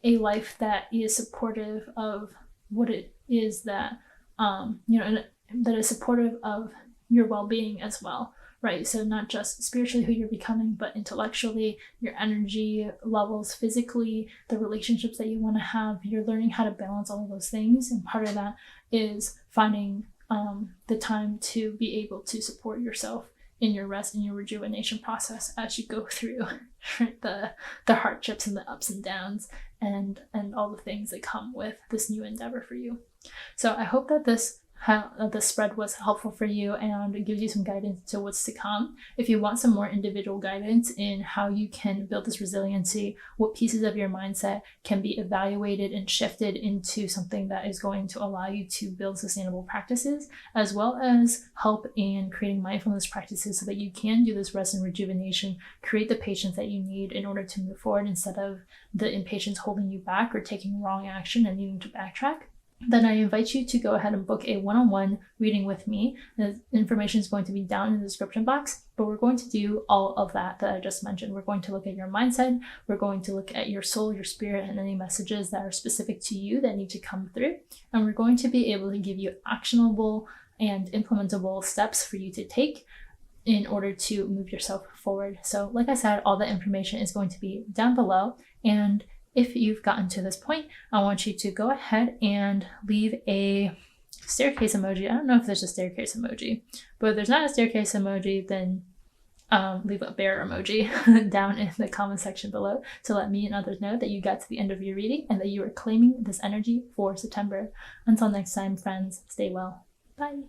a life that is supportive of what it is that that is supportive of your well-being as well, right? So not just spiritually who you're becoming, but intellectually, your energy levels, physically, the relationships that you want to have. You're learning how to balance all of those things, and part of that is finding the time to be able to support yourself in your rest and your rejuvenation process as you go through the hardships and the ups and downs and all the things that come with this new endeavor for you. So I hope that this spread was helpful for you and it gives you some guidance to what's to come. If you want some more individual guidance in how you can build this resiliency, what pieces of your mindset can be evaluated and shifted into something that is going to allow you to build sustainable practices, as well as help in creating mindfulness practices so that you can do this rest and rejuvenation, create the patience that you need in order to move forward instead of the impatience holding you back or taking wrong action and needing to backtrack, then I invite you to go ahead and book a one-on-one reading with me. The information is going to be down in the description box, but we're going to do all of that I just mentioned. We're going to look at your mindset, we're going to look at your soul, your spirit, and any messages that are specific to you that need to come through. And we're going to be able to give you actionable and implementable steps for you to take in order to move yourself forward. So like I said, all the information is going to be down below. And if you've gotten to this point, I want you to go ahead and leave a staircase emoji. I don't know if there's a staircase emoji, but if there's not a staircase emoji, then leave a bear emoji down in the comment section below to let me and others know that you got to the end of your reading and that you are claiming this energy for September. Until next time, friends, stay well. Bye.